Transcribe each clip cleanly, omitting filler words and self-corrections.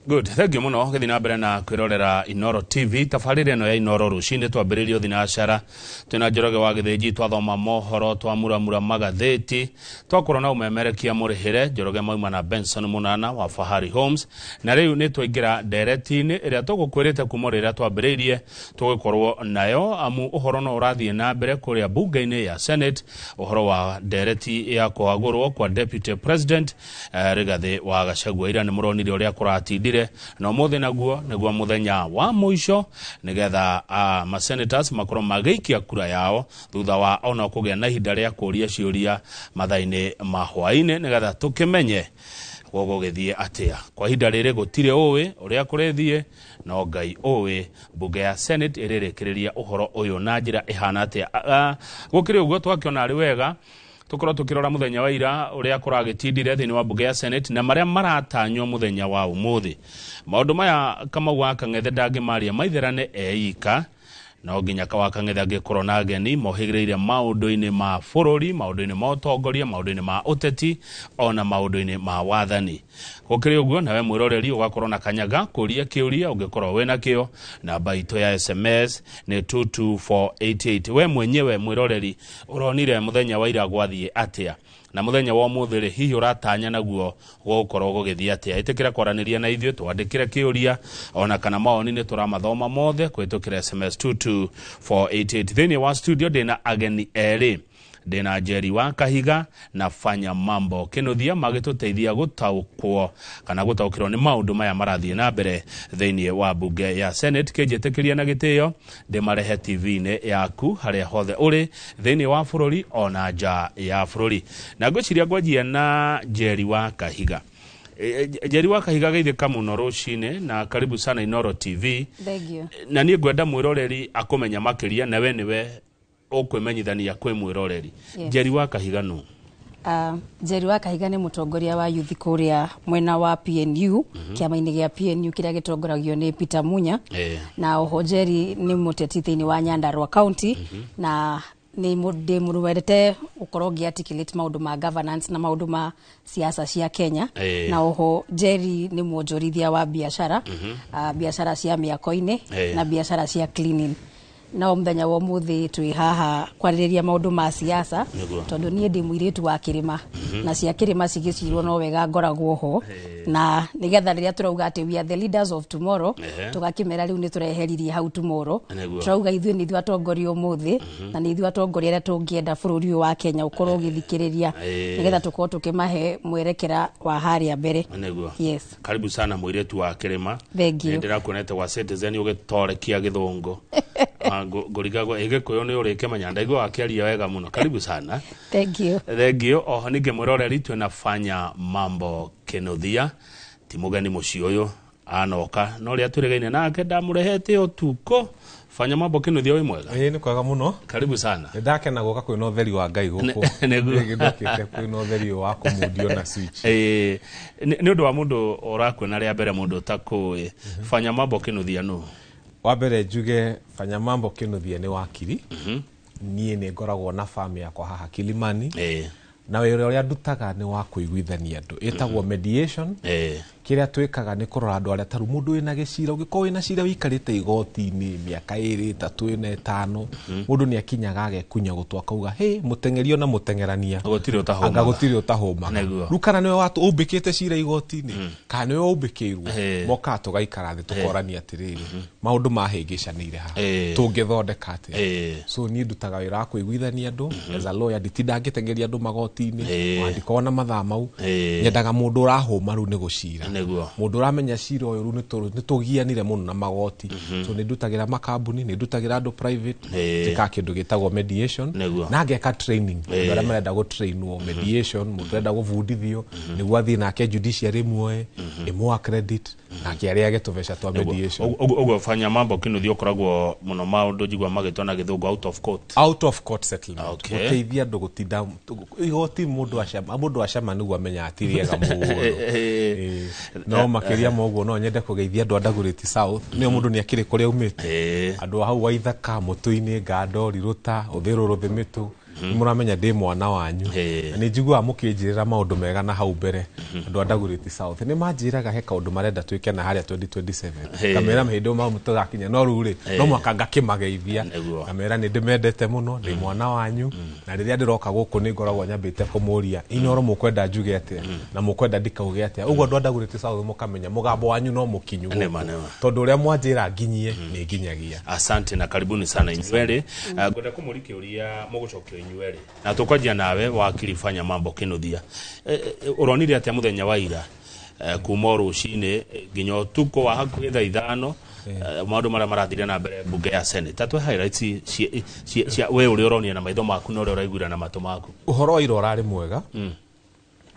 Good, thank you muno. Githina mbere na kwirorera Inoro TV. Tafarire no ya Inoro rucinde twambiririo thinacara. Twina Njoroge wa Githĩnji twathoma mohoro twamuramura magatheti. Twakorana umemerekia murihire Njoroge mauma na Benson Munana wa Fahari Homes. Na riu ni twaingira Ndereti-ini iria tugukwirite kumurira twambiririe tugikorwo nayo amu uhoro no urathie na mbere kuria bunge-ini ya Senate uhoro wa Ndereti ya kũhagũrwo kwa Deputy President Rigathi wa Gachagua ira ni muronire uria kuratindire no muthe naguo niguo muthenya wa muico nigetha ma senators makorwo magĩikia kura yao thutha wa ona kugia na ihinda ria kuria ciuria mathaini ma hwaini nigetha tukimenye gũgũgĩthie atia kwa ihinda rĩrĩ gũtire ũĩ uria kurethie no Ngai ũĩ bunge ya Senate ĩrĩrĩkĩrĩria uhoro ũyũ na njĩra ihana atia gũkĩrĩ ũguo twakiona arĩ wega tukorwo tukirora muthenya wa ira uria kuragitindire thini wa bunge ya Senate na maria maratanywo muthenya wa umuthi maundu maya kama wa Kang'ethe ndangimaria maitherane eika no nginya wa Kang'ethe angikorwo na ageni mohigĩrĩire maundu-ini ma bũrũri maundu-ini ma ũtongoria maundu-ini ma ũteti ona maundu-ini ma wathani gũkĩrĩ ũguo nawe mwĩroreri ugakorwo na kanyaga kũria kĩũria ũngĩkorwo wena kĩo namba itũ ya SMS ni 22488 we mwenyewe mwĩroreri uronire muthenya wa ira gwathie atia na muthenya wa umuthi hihi uratanya naguo gũkorwo gũgĩthie atia itikira kwaraniria na ithuĩ twandĩkĩre kĩũria ona kana maoni ni turamathoma mothe kũhĩtũkĩra SMS 22488 thĩinĩ wa studio ndĩna ageni erĩ ndĩna Njeri wa Kahiga na Fanya Mambo Kinuthia magĩtũteithia gũtaũkwo kana gũtaũkĩrwo nĩ maũndũ maya marathie na mbere thĩinĩ wa bunge ya Senate kĩnjĩtĩkĩria na gĩtĩo ndĩmarehe TV-inĩ yaku harĩa hothe ũrĩ thĩinĩ wa bũrũri ona nja ya bũrũri na ngwĩciria ngwanjia na Njeri wa Kahiga. Njeri wa Kahiga geithĩka mũno rũcinĩ na karibu sana Inoro TV. Thank you. Na niĩ ngwenda mwĩroreri akũmenya makĩria nawe nĩwe ũkwĩmenyithania kwĩ mwĩroreri. Njeri wa Kahiga nũ? Njeri wa Kahiga nĩ mũtongoria wa youth kũrĩa mwena wa PNU kĩama-inĩ gĩa PNU kĩrĩa gĩtongoragio nĩ Peter Munya na oho Njeri nĩ mũteti thĩinĩ wa Nyandarua County na ni mũrũwerete ũkorwo ngĩarticulate maũndũ ma governance na maũndũ ma siasa cia Kenya na oho Njeri nĩ mwonjorithia wa biashara biashara cia mĩako-inĩ na biashara cia cleaning na muthenya wa umuthi twi haha kwarĩrĩria maũndũ ma siasa tondu nie ndi mũirĩtu wa kirima na cia kirima cigĩcirwo no wega ngoragwo ho na nigetha rĩrĩa turauga ati we are the leaders of tomorrow tugakimera riu ni tureheririe hau tomorrow turauga ithuĩ nĩ ithuĩ atongoria umuthi na nĩ ithuĩ atongoria arĩa tũngĩenda bũrũri ũyũ wa Kenya ũkorwo ũgĩthikĩrĩria nigetha tukorwo tukimahe mwerekera wa harĩa mbere. Yes, karibu sana mũirĩtu wa kirima. Ndĩrakuonete wa citizen ũgĩtorekia gĩthũngũ ngorigagwo Gĩkũyũ nĩ ũrĩkĩmenya ndaigua akĩaria wega mũno. Karibu sana. Thank you. Thank you. Oho ningĩ mwĩroreri twĩna Fanya Mambo Kinuthia ti mũgeni mũciĩ ũyũ anoka no rĩa twĩrĩgaine nake ndamũrehete ũtukũ. Fanya Mambo Kinuthia wĩ mwega? Nĩ kwega mũno. Karibu sana. Ndakena gũka kwĩna ũtheri wa Ngai gũkũ. Nĩgĩthokĩte kwĩna ũtheri wa kũmundio na switch. Nĩ ũndũ wa mũndũ ũrakwĩna rĩa mbere mũndũ ũtakũĩ Fanya Mambo Kinuthia nũ? Wa mbere njuge Fanya Mambo Kinuthia nĩ wakiri. Niĩ nĩ ngoragwo na family yakwa haha Kilimani. Na wĩra ũrĩa ndutaga nĩ wa kũiguithania andũ ĩtagwo mediation. Kĩrĩa twĩkaga nĩ kũrora andũ arĩa taru mũndũ wĩna gĩcira ũngĩkorwo wĩna cira wĩikarĩte igoti-inĩ mĩaka 2, 3, 4, 5 mũndũ nĩ akinyaga agekunya gũtwa kauga hey mũtengerio na mũtengerania gũtirĩ ũtahũma rĩu kana nĩwe watu ũmbĩkĩte cira igoti-inĩ kana nĩwe ũmbĩkĩirwo moka tũgaikara thĩ tũkorania atĩrĩrĩ maũndũ mahĩngĩcanĩire haha tũngĩthondeka atĩa. So niĩ ndutaga wĩra wa kũiguithania andũ as a lawyer nditinda ngĩtengeria andũ magoti-inĩ andĩkorwo na mathaa mau nyendaga mũndũ ũrahũma rĩu nĩ gũcira mũndũ ũramenya cira ũyũ rĩu nĩ tũgianire mũno na magoti so nĩ ndutagĩra makambuni nĩ ndutagĩra andũ private njĩka kĩndũ gĩtagwo mediation na ngeka training andũ arĩa marenda gũtrainwo mediation mũndũ arenda gũbundithio nĩguo athiĩ nake judiciary muoe ĩmũ accredit nake arĩa agĩtũbeca twa mediation. Ũguo Fanya Mambo Kinuthia ũkoragwo mũno maũndũ njigua magĩtwo na gĩthũngũ out of court settlement gũteithia andũ gũtinda igoti mũndũ acama nĩguo amenya atiriega mũno no makĩria moguo no nyende kũgeithia andũ a Dagoretti South nĩo mũndũ nĩ akĩrĩ kũrĩa umĩte andũ hau Waithaka Mũtũ-inĩ Ngandori Ruta Ũthĩrũ Rũthĩmĩtũ muramenya ndi mwana wanyu ni njigua mukinjirira maundu mega na hau mbere andu Ndereti South ni manjiraga he kaundu marenda twike na haria 2027 kamera mahindu ma mutagakinya no ruri no mwaka ngakimageithia kamera ni ndimendete muno ndi mwana wanyu na riria ndiroka guku ni ngoragwo nyambite kumuria inoro mukwenda njuge atia na mukwenda ndikauge atia uguo andu Ndereti South mukamenya mugambo wanyu no mukinyu tondu uria mwanjira nginyie ni nginyagia. Asante na karibuni sana inyuere ngoda kumulike uria mugucokio inyuere na tukajia nawe wakilifanya mambo kinuthia uronire atia muthenya wa ira kuma rucine nginya tuko wa hakuhi thaa 5 maundu maria marathire na mbere bunge ya Senate tatwe highlights cia we uri uronia na maitho maku no uri uraiguira na matu maku uhoro wa ira urari mwega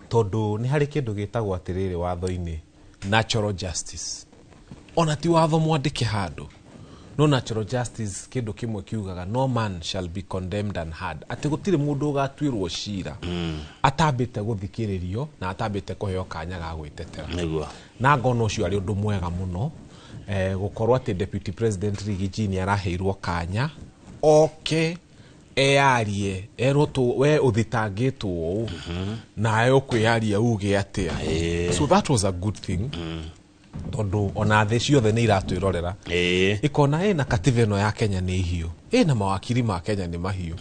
tondu ni hari kindu gitagwo atiriri watho-ini natural justice ona ti watho mwandike handu no natural justice kindu kimwe kiugaga no man shall be condemned and hard ati gutire mundu ugatwirwo cira atambite guthikiririo na atambite kuheo kanya ga gwitetera na ngono ucio ari undu mwega muno gukorwo ati deputy president Rigathi ni araheirwo kanya oke earie eroto we uthitangitwo na ukwiaria uge atia so that was a good thing tondu ona the ciothe ni iratwirorera ikona na katiba ino ya Kenya ni hiyo na mawakiri ma Kenya ni mahiu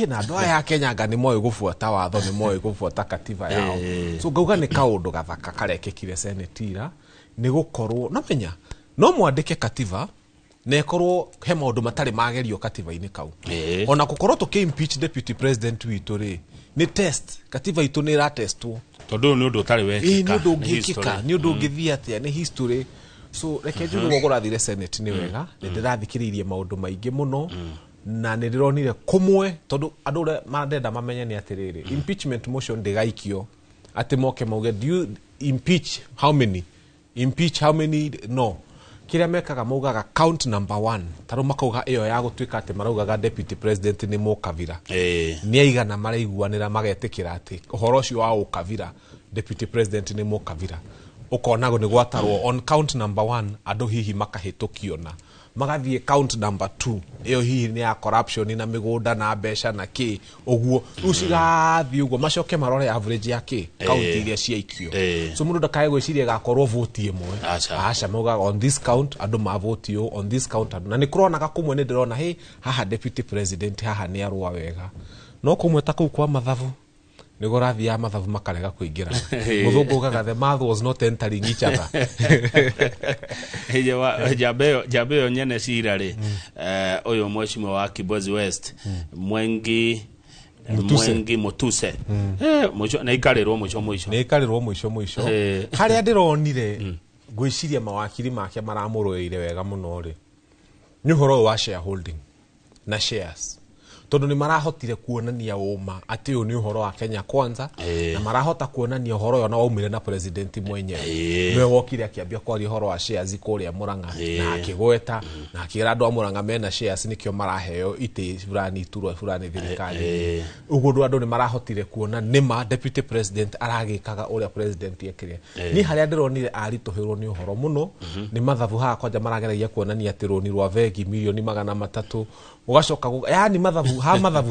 na andu ya Kenya nga ni moyo gufuata watho ni moyo gufuata katiba yao so ngauga ni kaundu gathaka karekekire senetira ni gukorwo na menya no mwandike katiba nekorwo he maundu matari magerio katiba-ini kau ona gukorwo tuki-impeach deputy president witu ri ni test katiba itu ni ratestwo tondu ni undu utari wekika ni undu ngikika ni undu ngithia atia ni history so reke njuge gurathire Senate ni wega ni ndirathikiririe maundu maingi muno na ni ndironire kumwe tondu andu marenda mamenye ni atiriri impeachment motion ndigaikio ati moke mauge do you impeach how many no kiria mekaga maugaga count number 1 taru makauga iyo ya gutwika ati maraugaga deputy president ni mukavira ni aigana maraiguanira magetikira ati uhoro ucio wa ukavira deputy president ni mukavira ukonago ni gwatarwo on count number 1 andu hihi makahitukiona magathie count number 2 iyo hihi ni ya corruption na migunda na besha na ki uguo ucigathi uguo macoke marore average ya ki count iria ciaikio so mundu ndakae gwiciria gakorwo vote imwe acha mauga on this count andu ma vote yo on this count na ni kuronaga kumwe ni ndirona hey haha deputy president haha ni arua wega no kumwe ta kuu kwa mathavu ni gorathi ya mathavu makarega kuingira muthungu ugaga the math was not entering each other jabe nyene cirari uyu mweshimwe wa Kibwezi West Mwengi Mutuse mwisho na ikarirwo mwisho haria ndironire gwiciria mawakiri make maramuroire wega muno ri ni horo wa shareholding na shares tondu ni marahotire kuonania uma ati uyu ni uhoro wa Kenya kwanza na marahota kuonania uhoro yo na waumire na president mwenyewe niwe wokire akiambia kwa uhoro wa shares kuria Murang'a na akigweta na akira andu a Murang'a mena shares nikio maraheo ite fulani turwa fulani thirikari uguo andu ni marahotire kuona nima deputy president aragikaga uria president yekire ni haria ndironire arituhirwo ni uhoro muno ni mathabu ha kwanja marageragia kuonania ati roni rwa vegi milioni 300 ugacoka yani mathabu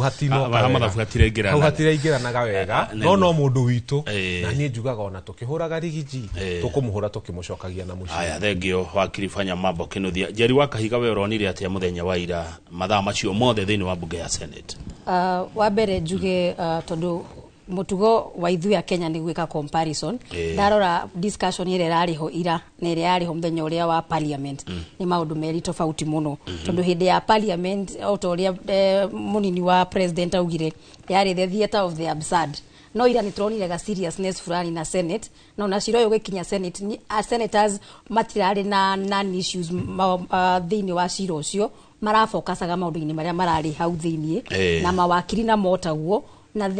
hatino mathabu hatireingiranaga wega no mundu witu na nie njugaga ona tukihuraga Rigathi tukumuhura tukimucokagia na mucio aya thengio wakilifanya mambo kinuthia Njeri wa Kahiga we uronire atia muthenya wa ira mathaa macio mothe thini wa bunge ya Senate wa mbere njuge tondu mutugo wa ithu ya Kenya ni gwika comparison ndarora discussion ire rariho ira na ire yariho muthenya uria wa parliament ni maundu meri tofauti muno tondu hindi ya parliament autoria munini wa president augire yari the theater of the absurd no ira ni tronire ga seriousness fulani na Senate no na ciro yo gikinya Senate ni senators matirari na issues thini wa ciro ucio marafokasaga maundu-ini maria marari hau thini na mawakiri na motaguo na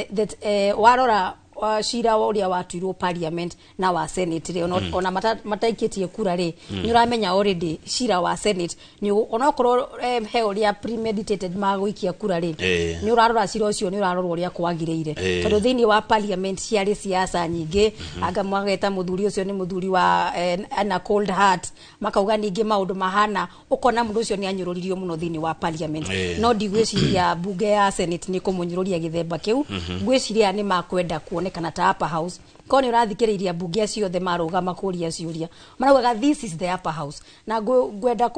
warora cira uria watuirwo parliament na wa senate ri ona mataikitie kura ri ni uramenya already cira wa senate ni ona korwo he uria premeditated maguikia kura ri ni urarora cira ucio ni urarora uria kwagiriire tondu thiini wa parliament ciari siasa nyingi anga mwageta muthuri ucio ni muthuri wa ana cold heart makauga ningi maundu mahana ukona mundu ucio ni anyururirio muno thiini wa parliament no ndigwiciria bunge ya senate ni kumunyururia githemba kiu ngwiciria ni makwenda kuonekana ta upper house ko ni urathikiriria bunge acio the marugama kuria ciuria marauga this is the upper house na ngwenda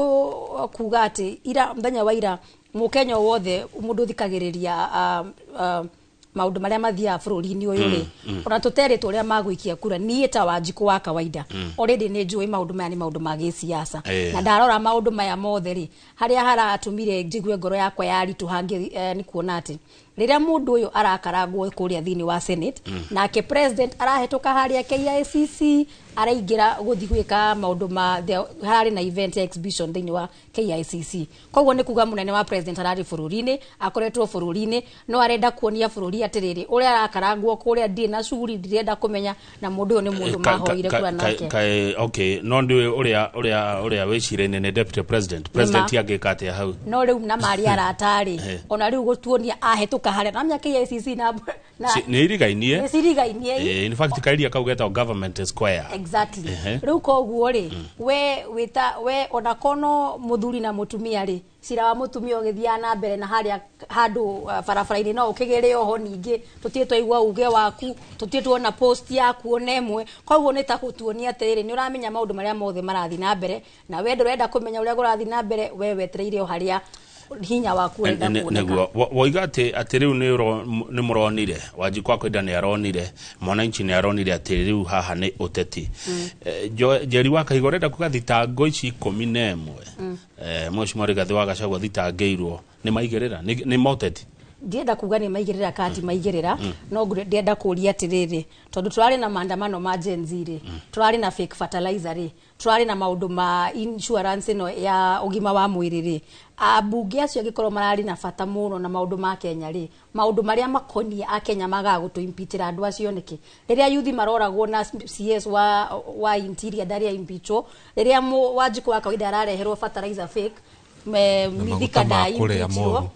kuga ati ira mthenya wa ira mukenya wothe mundu thikagiriria maundu maria mathia bururi-ini uyu ri ona tuteretwo uria maguikia kura nie ta Wanjiku wa kawaida already ni njui maundu maya ni maundu ma gisiasa na ndarora maundu maya mothe ri haria haratumire njigue ngoro yakwa yari tuhange ni kuona ati riria mundu uyu arakaragwo kuria thini wa senate nake president arahetuka haria KICC araingira guthi gwika maundu ma hari na event exhibition thini wa KICC koguo ni kuga munene wa president arari bururi-ini akoretwo bururi-ini no arenda kuonia bururi atiriri uria arakaragwo kuria ndina cuguri ndirenda kumenya na mundu uyu ni mundu mahoire kura nake okay no ndi uria wicirene ni deputy president yagika atia hau no riu na mari aratari ona riu gutuonia ahetuka haria na mya KICC na ni irigainie in fact kairia kaugeta government square exactly riu koguo ri we ona kono muthuri na mutumia ri cira wa mutumia ugithia na mbere na haria handu barabara-ini no ukigire oho ningi tutietwa igwa uge waku tutietwa na post yaku onemwe koguo ni ta gutuonia atiriri ni uramenya maundu maria mothe marathi na mbere na we ndurenda kumenya uria gurathi na mbere we wetereire o haria hinya waku enda kuoneka neguo woiga ati riu ni muronire Wanjiku akwenda ni aronire mwananchi ni aronire ati riu haha ni uteti Njeri wa Kahiga urenda kuga thitango ici 11 Mheshimiwa Rigathi wa Gachagua thitangeirwo ni maigirira ni moteti ndienda kuga ni maigirira kati maigirira no ndienda kuria atiriri tondu turari na maandamano ma Gen Z ri turari na fake fertilizer ri turari na maundu ma insurance no ya ugima wa mwiri ri abunge acio gikorwo marari na bata muno na maundu ma Kenya ri maundu maria makonie a Kenya magagutu impitira andu acio niki riria yuthi maroragwo na CS wa interior daria impicho riria Wanjiku wa kawaida arareherwo fertilizer fake mithika da impichirwo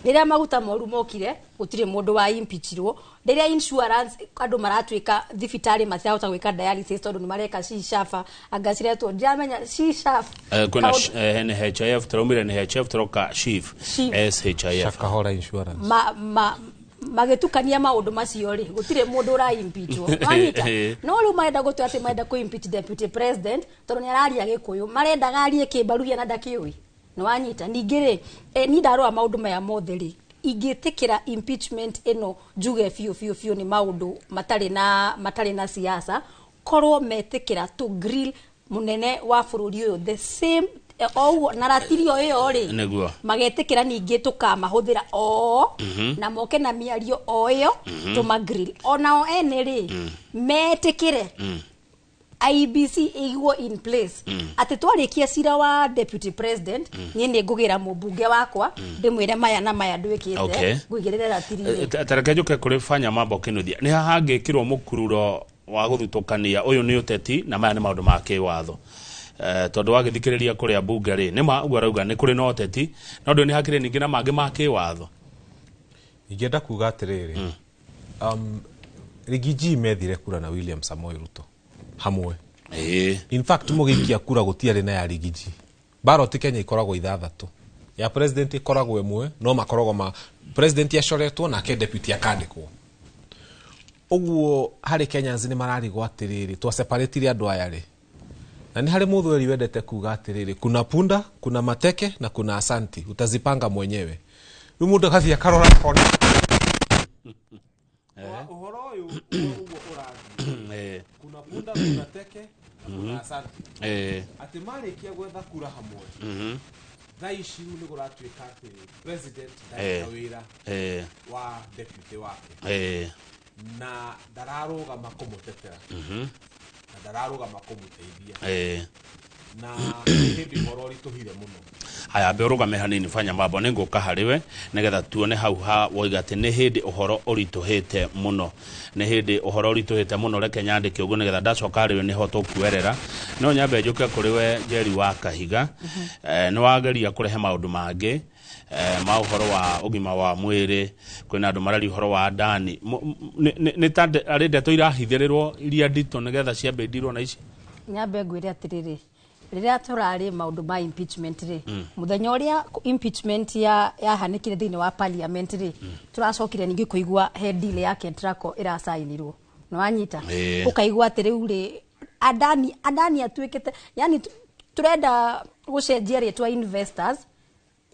riria maguta moru mokire gutire mundu wa impichirwo riria insurance andu maratwika thibitari maciahota gwika dialysis tondu ni mareka shishafa agaciretwo ndiamenya shishafa kuna NHIF turumire NHIF turoka SHIF Shakahora insurance magetukania maundu macio ri gutire mundu ura impeachwo wanyita no ru maenda gutu ati maenda ku impeach deputy president tondu ni araria gikuyu marenda garie kibaruria na ndakiui no wanyita ningire ni ndarwa maundu maya mothe ri ingitikira impeachment eno njuge fiu ni maundu matari na siasa korwo metikira to grill munene wa bururi uyu the same naratirio iyo ri magetikira ningi tukamahuthira na moke na miario iyo tumagrill onao ene ri metikire IBC igwo in place ati twarikia cira wa deputy president nie ni ngugira mubunge wakwa ndimwire maya na maya ndwikite ngwigirira ratiri tareke juke kurifanya mambo kinuthia ni hahangikirwo mukururo wa guthutukania uyu ni uteti na maya ni maundu ma kiwatho tondu wagithikiriria kuria bunge ri ni ma urauga ni kuri no uteti no ndu ni hakire ningi na mangi ma kiwatho ingenda kuga atiriri Rigiji methire kura na William Samoei Ruto hamwe in fact mugikia kura gutiari na ya Rigiji ballot Kenya ikoragwo ithathatu ya president ikoragwo imwe no makoragwo ma president yacoretwo na ke deputy akandikwo uguo hari Kenyans ni mararigwo atiriri twa separate andu aya ri na ni hari muthweri wendete kuga atiriri kuna punda kuna mateke na kuna asanti utazipanga mwenyewe ni mundu gathia karora kona uhoro uyu uguo urathi kuna punda kuna teke kuna asanti ati marikia gwetha kura hamwe thaici ni guratwika ati president ndawira wa deputy wake na dararuga makumutetera na dararuga makumuteithia na hindi morori tuhire muno haya be urugame hanini fanya mambo ninguka hariwe nigetha tuone hau ha woiga ati ni hindi uhoro urituhite muno ni hindi uhoro urituhite muno reke nyandike uguo nigetha ndacoka hariwe niho tukuerera no nyambe njuke kuriwe Njeri wa Kahiga ni wageria kurehe maundu mangi ma uhoro wa ugima wa mwiri kwina andu marari uhoro wa ndani ni tande arinde tuirahithirirwo iria ndito nigetha ciambe ndirwo na ici nyambe ngwire atiriri riria turari maundu ma impeachment ri muthenya uria impeachment yahanikire thiini wa parliament ri turacokire ningi kuigua he deal ya Kentraco irasainirwo no wanyita ukaigua atiriu ri adani atuikite yani turenda gucenjia ritwa investors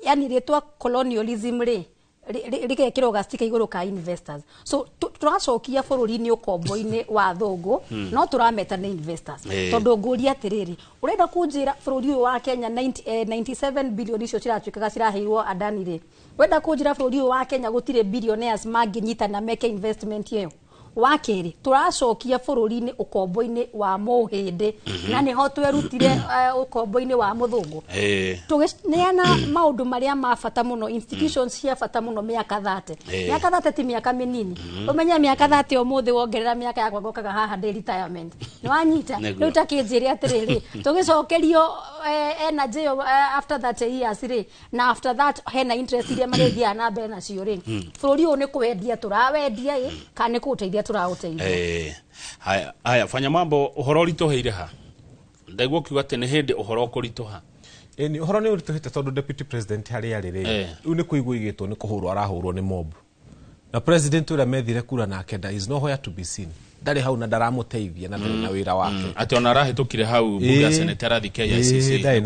yani ritwa colonialism ri rigekirwo gastika iguru ka investors so turacokia bururi-ini ukombo-ini wa thungu no turameta ni investors tondu nguria atiriri urenda kunjira bururi uyu wa Kenya 97 billion icio ciratuikaga ciraheirwo adani ri urenda kunjira bururi uyu wa Kenya gutire billionaires manginyita na meke investment iyo wakeri turacokia bururi-ini ukombo-ini wa muhindi na niho twerutire ukombo-ini wa muthungu tugineana maundu maria mabata muno institutions cia bata muno miaka 30 ti miaka minini umenya miaka 30 umuthi wongerera miaka yakwa ngokaga haha ndi retirement ni wanyita riu takinjiri atiriri tugicokerio energy after that years ri na after that hena interest iria marithia na mbere na cio ri bururi uyu ni kwendia turawendia kana ni kuteithia turauteithia haya fanya mambo uhoro rituheire ha ndaigwo kiuga ati ni hindi uhoro kurituha ni uhoro ni urituhite tondu deputy president hari arire u ni kuigwa igitwo ni kuhurwo arahurwo ni mob na president ura methire kura nake da is nowhere to be seen ndari hau na ndaramuteithia na ndari na wira wake ati ona arahitukire hau buga senator athi KICC ndari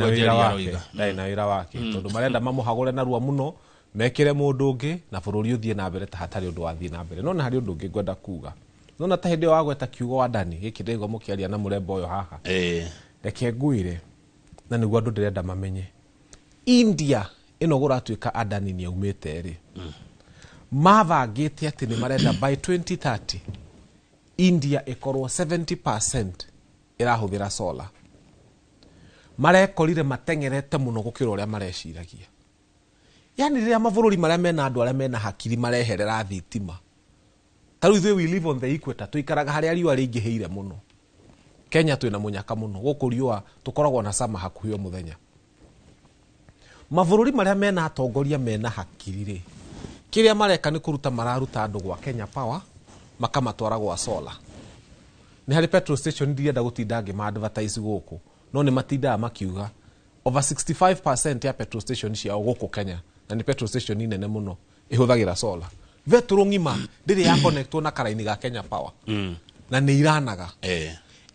na wira wake tondu marenda mamuhagure na ruwa muno mekire mundu ungi na bururi uthie na mbere ta hatari undu wathie na mbere no na hari undu ungi ngwenda kuga no na ta hindi wa gweta kiugo wa ndani giki ndigo mukiaria na murembo uyo haha reke nguire na niguo andu ndirenda mamenye India ino guratuika adani ni aumite ri mavangite ati ni marenda by 2030 India ikorwo 70% irahuthira solar marekorire matengerete muno gukira uria mareciragia yani riria mavururi maria mena andu aria mena hakiri mareherera thitima taru ithuĩ we live on the equator tuikaraga haria riua ringiheire muno Kenya twina munyaka muno gukuriwa tukoragwo na sama hakuhio muthenya mavururi maria mena atongoria mena hakiri ri kiria mareka ni kuruta mararuta andu gwa Kenya Power makamatwara gwa solar ni hari petrol station ndienda gutinda ngi ma advertise guku no ni matinda makiuga over 65% ya petrol station cia guku Kenya na ni petrol station nene muno ihuthagira solar vetro ngima ndiri ya connectwo na karaini ga Kenya Power na ni iranaga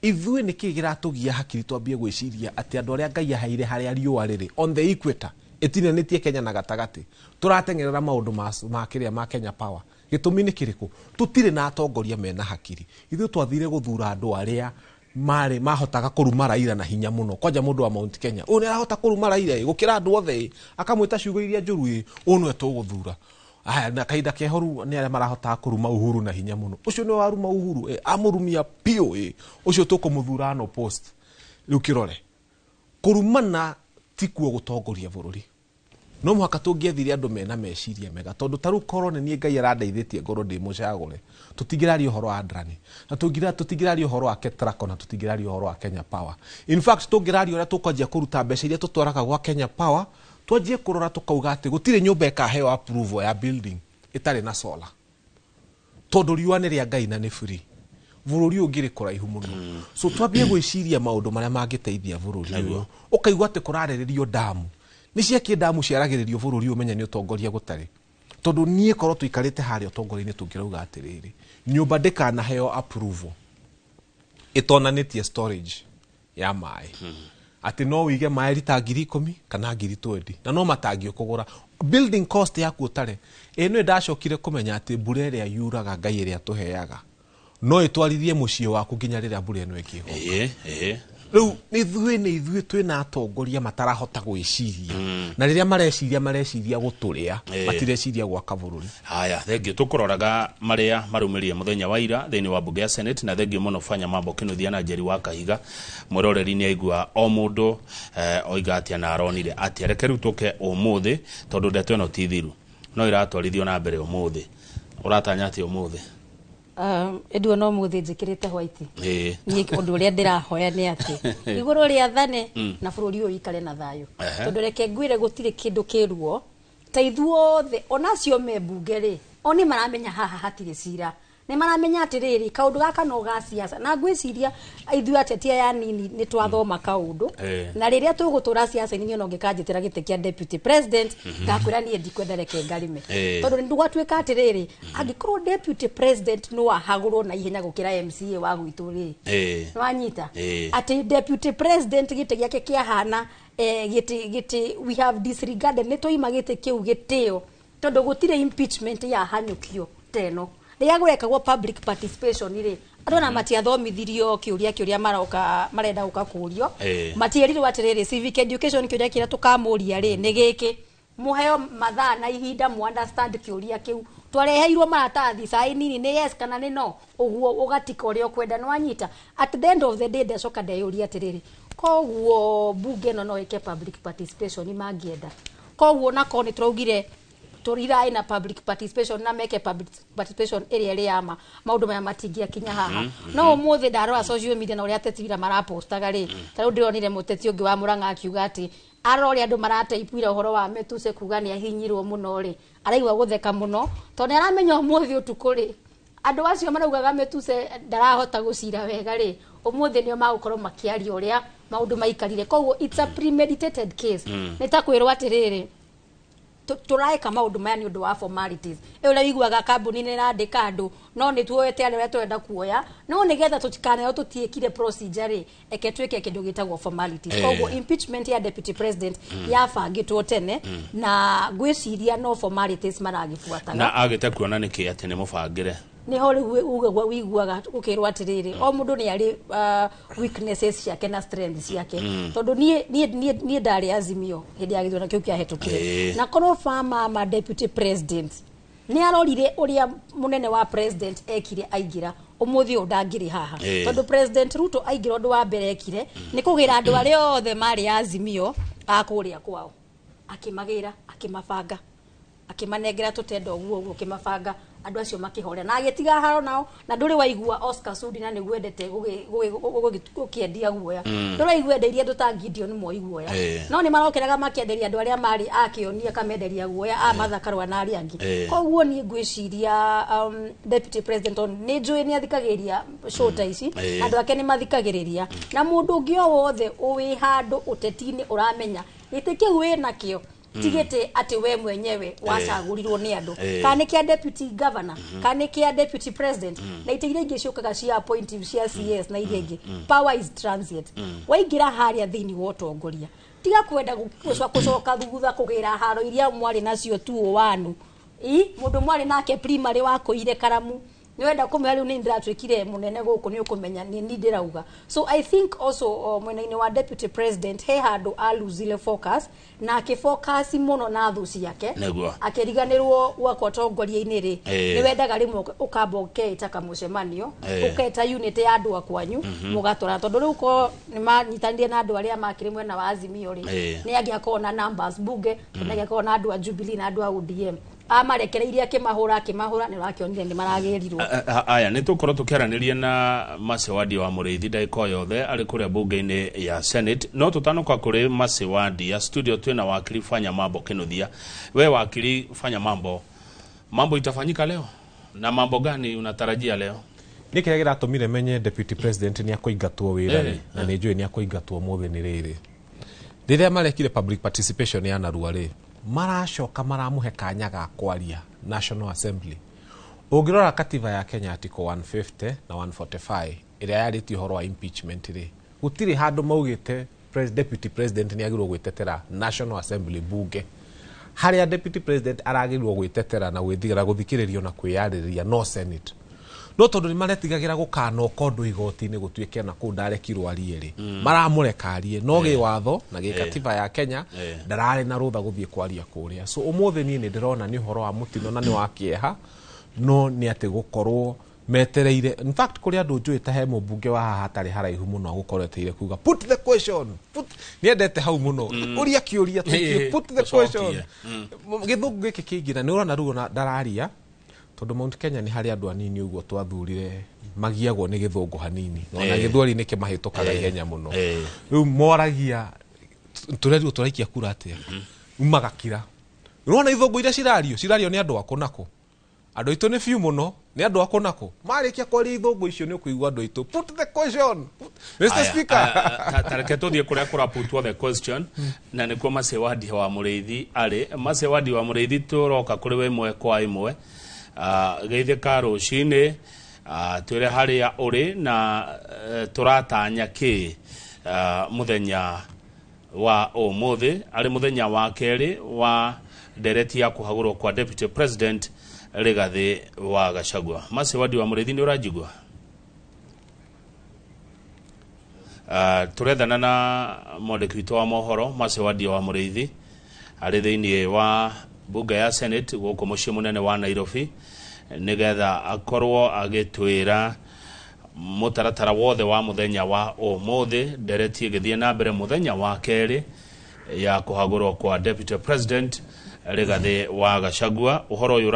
ithuĩ nĩ kĩ gĩratugia hakiri twambie gwĩciria atĩ andũ arĩa Ngai aheire harĩa riũa rĩrĩ on the equator ĩtinanĩtie Kenya na gatagatĩ tũratengerera maũndũ ma kĩrĩa ma Kenya Power gĩtũmi nĩ kĩrĩkũ tũtirĩ na atongoria mena hakiri ithuĩ twathire gũthura andũ arĩa marĩ mahotaga kũruma Raila na hinya muno kwanja mũndũ wa Mount Kenya ũyũ nĩ arahota kũruma Raila gũkĩra andũ othe akamwĩta ciugo iria njũru ũyũ nĩwe tũgũthura na kaida kehoru ni aria marahota kuruma Uhuru na hinya muno ucio ni waruma Uhuru amurumia pio ucio tukumuthura no post riu kirore kurumana tikuo gutongoria bururi no muhaka tungiethire andu mena meciria mega tondu taru korone ni Ngai arandeithitie ngoro ndi mucagure tutingirari uhoro wa Ndereti na tutingirari uhoro wa Kentraco na tutingirari uhoro wa Kenya Power in fact tungirari uria tukwanjia kuruta mbeca iria tutwaraga gwa Kenya Power twajie kurora tukauga ati gutire nyumba ikaheo approval ya building itari na solar tondu riua ni ria Ngai na ni free bururi ungiri kuraihu muno so twambie gwiciria maundu maria mangiteithia bururi uyu ukaigwa ati kurariririo damu ni ciakie damu ciaragiririo bururi umenya ni utongoria gutari tondu nie korwo tuikarite haria utongoria-ini tungirauga atiriri nyumba ndikana heo approval itonanitie storage ya mai ati no wige mai rita 10,000 kana 20,000 na no matangio kugura building cost yaku utare eno ndacokire kumenya ati mbura iria yuraga Ngai iria tuheaga no itwarithie muciĩ waku nginya riria mbura eno ikiho Riu ni ithuĩ twina atongoria matarahota gwiciria na riria mareciria guturia matireciria gwaka bururi. Haya, thengio tukuroraga maria marumirie muthenya wa ira thini wa bunge ya Senate, na thengio muno fanya mambo kinuthia na Njeri wa Kahiga mwiroreri ni aigua o mundu oiga atia na aronire atia. Reke riu tuke umuthi tondu ndeto ino ti thiru no iratwarithio na mbere umuthi. Uratanya atia umuthi? Edu no muthi njikirite white ni undu uria ndirahoya ni ati iguru ria thane na bururi uyu ikare na thayo tondu reke ngwire gutire kindu kiruo ta ithuothe onacio membunge ri oni maramenya haha hatire cira ni maramenya atiriri kaundu gaka no ga siasa na ngwiciria ithu atetia ya nini ni twathoma kaundu na riria tugutura siasa ni no ngikanjitira gite kia deputy president ngakwira ni ndikwenda reke ngarime tondu ndugatuika atiriri angikorwo deputy president no ahagurwo na ihenya gukira MCA wa gwituri no anyita ati deputy president gite giake kia hana gite we have disregarded ni toima gite kiu giteo tondu gutire impeachment ya hanyukio teno ria gwekagwo public participation ri andona matiathomithirio kiuria marenda guka kurio matierirwo atiriri civic education kiuria kira tukamuria ri ni giki muheo mathaa na ihinda mu understand kiuria kiu twareheirwo maratathi sai nini ni yes kana ni no uguo ugatika uria kwenda no anyita at the end of the day ndacoka ndeyuria atiriri koguo bunge no ike public participation mangienda koguo nako ni turaugire turirai na public participation na meke public participation area ama maundu maya matingia kinya haha no umuthi ndarora social media na uria tetira marapostaga ri tari ndironire muteti ungi wa Murang'a akiuga ati arori andu marataipuira uhoro wa Metuse kuga ni ahinyirwo muno ri araigwa gutheka muno tondu aramenya umuthi utuku ri andu acio maraugaga Metuse ndarahota gucira wega ri umuthi nio magukorwo makiaria uria maundu maikarire koguo it's a premeditated case nitakwirwo atiriri turaika maundu maya ni undu wa formalities ura iguaga kambuni ni randika andu no ni tuoete ane we twenda kuoya no nigetha tutikane tutiekire procedure ri eke tweke kindu gitagwo formalities koguo impeachment ya deputy president yabangitwo tene na gwiciria no formalities maragifuataga na agite kuona niki ati ni mubangire ni hori ugagwa wiguaga ukirwa atiriri o mundu ni ari weaknesses ciake na strengths ciake tondu nie ndari Azimio hindi ya githurano kiu kia hetukire na kono fama ma deputy president ni arorire uria munene wa president ekire aingira umuthi ndangiri haha tondu president Ruto aingira ndu wa mbere ekire ni kugira andu ari othe mari Azimio akuria kwao akimagira akimabanga akimanengera tutenda uguo ukimabanga andu acio makihore na agitiga haro nao na nduri waigua Oscar Sudi na nigwendete gukiendia guoya nduri igwenderia andu ta Gideon moiguoya no ni marokeraga makienderia andu aria mari akionia kamenderia guoya a mathakarwa na ari angi koguo ni ngwiciria deputy president ni njui ni athikagiria shota ici andu ake ni mathikagiriria na mundu ungi o wothe uwi handu utetini uramenya gitike wina kio tigete ati we mwenyewe wacagurirwo ni andu kane kia deputy governor kane kia deputy president na iteire ingi ciukaga cia appointive cia CS na iria ingi power is transient waingira haria thini wa utongoria tiga kwenda gucoka thutha kugira haro iria mwari nacio tu wanu mundu mwari nake primary wako ire karamu niwenda kumenya riu ni ndiratwikire munene guku ni ukumenya ni ndirauga so I think also mwenaini wa deputy president he handu aluzile focus na akifocus muno na thuci yake akiriganirwo gwakwa tongoria-ini ri ni wendaga rimwe ukamba uketa kamucemanio uketa unit ya andu akwanyu mugatora tondu riu ko ni manyitanire na andu aria makiri mwena wa Azimio ri ni agiakona numbers bunge ni agiakona andu a Jubilee na andu a ODM amarekereirie akimahura ni rakionire ni maragerirwo aya ni tukoro tukiaranirie na Masewadi wa Mureithi ndaiko yothe ari kuria bunge-ini ya Senate no tutanuka kuri Masewadi ya studio twina wakili fanya mambo kinuthia we wakili fanya mambo itafanyika leo na mambo gani unatarajia leo ni kile giratumire menye deputy president ni akoingatwo wira na ni njui ni akoingatwo muthi ni riri riria marekire public participation ya narua ri maracoka maramuhe kanya ga kwaria National Assembly ugirora katiba ya Kenya article 150 na 145 iria yaritio horo wa impeachment ri gutiri handu maugite deputy president ni agirwo gwitetera National Assembly bunge haria deputy president aragirwo gwitetera na gwithigira guthikiririo na kwiyariria no Senate no tondu ni maretigagira gukana okondo igoti-ini gutuike na ku ndarekirwo arieri maramureka arie no gi watho na gi katiba ya Kenya ndarari na rutha guthie kwaria kuria so umuthi ni ndirona ni uhoro wa mutino na ni wa kieha no ni ati gukorwo metereire in fact kuri andu njui ta he mubunge wa haha hatari haraihu muno gukoreteire kuga put the question ni endete hau muno uria kiuria put the question githungu giki kingira ni urona rugo na dararia tondu Mount Kenya ni hari andu anini uguo twathurire magiagwo ni githungu hanini na githwari ni kimahitukaga ihenya muno riu moragia turerio turaikia kura atia magakira urona ithungu ira cirario ni andu akunako andu itu ni fiu muno ni andu akunako marikia kwari ithungu icio ni ukuigwa andu itu put the question Mr Speaker tareke tuthie kuria kuraputwo the question na nikuo Masewadi wa Mureithi ari Masewadi wa Mureithi turoka kuri we imwe kwa imwe geithika rucini twire haria uri na turatanya ki muthenya wa umuthi ari muthenya wa keri wa Ndereti ya kũhagũrwo kwa Deputy President Rigathi wa Gachagua. Masewadi wa Mureithi ni urajigwa turethana na mwandiki witũ wa mohoro Masewadi wa Mureithi ari thiini wa bunge ya Senate guku mucii munene wa Nairobi nigetha akorwo agitwira mutaratara wothe wa muthenya wa umuthi Ndereti igithie na mbere muthenya wa keri ya kũhagũrwo kwa Deputy President Rigathi wa Gachagua. Uhoro uyu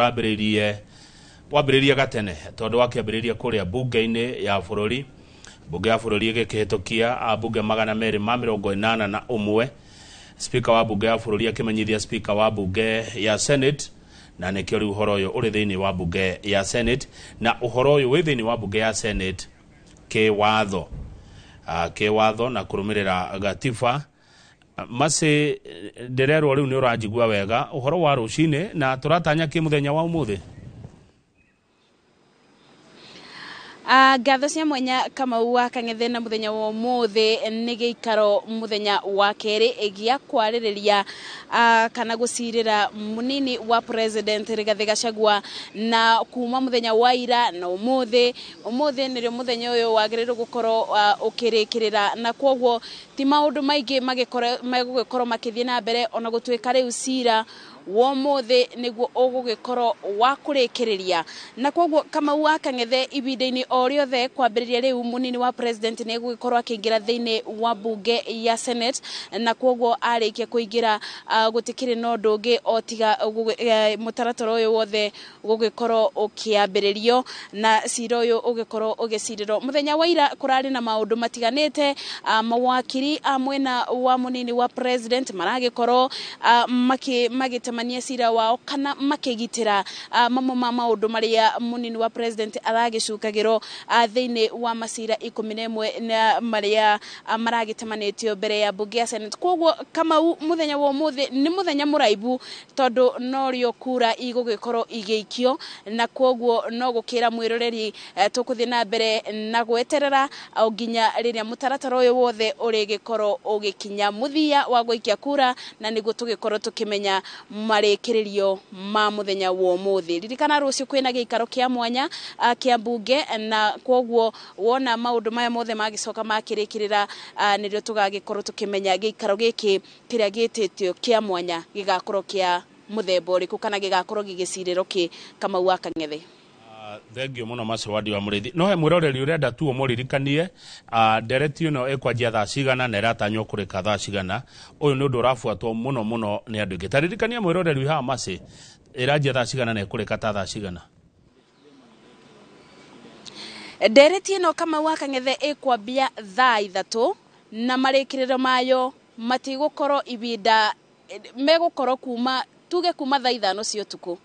wambiririe gatene tondu wakiambiriria kuria bunge-ini ya bururi bunge ya bururi igikihitukia abunge 281 speaker wa bunge ya bururi akimenyithia speaker wa bunge ya Senate na nikio riu uhoro uyu uri thiini wa bunge ya Senate na uhoro uyu wi thiini wa bunge ya Senate ke watho na kurumirira gatiba Mase ndererwo riu ni urajigwa wega uhoro wa rucine na turatanya ki muthenya wa umuthi gatho cia mwanya kama wa Kang'ethe na muthenya wa umuthi ni giikaro muthenya wa keri gia kwaririria kana gucirira munini wa President Rigathi Gachagua na kuma muthenya wa ira na umuthi nirio muthenya uyu wagirirwo gukorwo ukirikirira na kwoguo ti maundu maingi magigukorwo makithie na mbere ona gutwika riu cira womuthi niguo ugugikorwo wa kurikiriria na kwoguo kama wa Kang'ethe ibinda-ini o riothe kwambiriria riu munini wa president ni gugikorwo akingira thiini wa bunge ya Senate na kwoguo arikia kuingira gutikire no ndungi otiga mutaratara uyu wothe gugikorwo ukiambiririo na cira uyu ugikorwo ugicirirwo muthenya wa ira kurari na maundu matiganite mawakiri amwena wa munini wa president maragikorwo magitemania cira wao kana makigitira maundu maria munini wa president aragicukagiro thiini wa macira 11 na maria maragitemanitio mbere ya bunge ya Senate kwoguo kama muthenya wa umuthi ni muthenya muraibu tondu norio kura igugikorwo igeikio na kwoguo no gukira mwiroreri tukuthie na mbere na gweterera nginya riria mutaratara uyu wothe urigikorwo ugikinya muthia wa guikia kura na niguo tugikorwo tukimenya marikiririo ma muthenya wa umuthi ririkana rucio kwina giikaro kia mwanya kia bunge na kwoguo wona maundu maya mothe magicoka makirikirira nirio tugagikorwo tukimenya giikaro giki kiria gititio kia mwanya gigakorwo kia muthemba uriku kana gigakorwo gigiciriro ki kama wa Kang'ethe. Thank you muno Masewadi wa Mureithi no he mwiroreri urenda tu umuririkanie Ndereti uno ekwanjia thaa cigana na iratanywo kurika thaa cigana uyu ni undu urafuatwo muno ni andu ingi taririkania mwiroreri haha Mase iranjia thaa cigana na ikurika ta thaa cigana Ndereti ino kama wa Kang'ethe ekwambia thaa 3 na marikiriro mayo matigukorwo ibinda megukorwo kuma tuge kuma thaa 5 cia utuku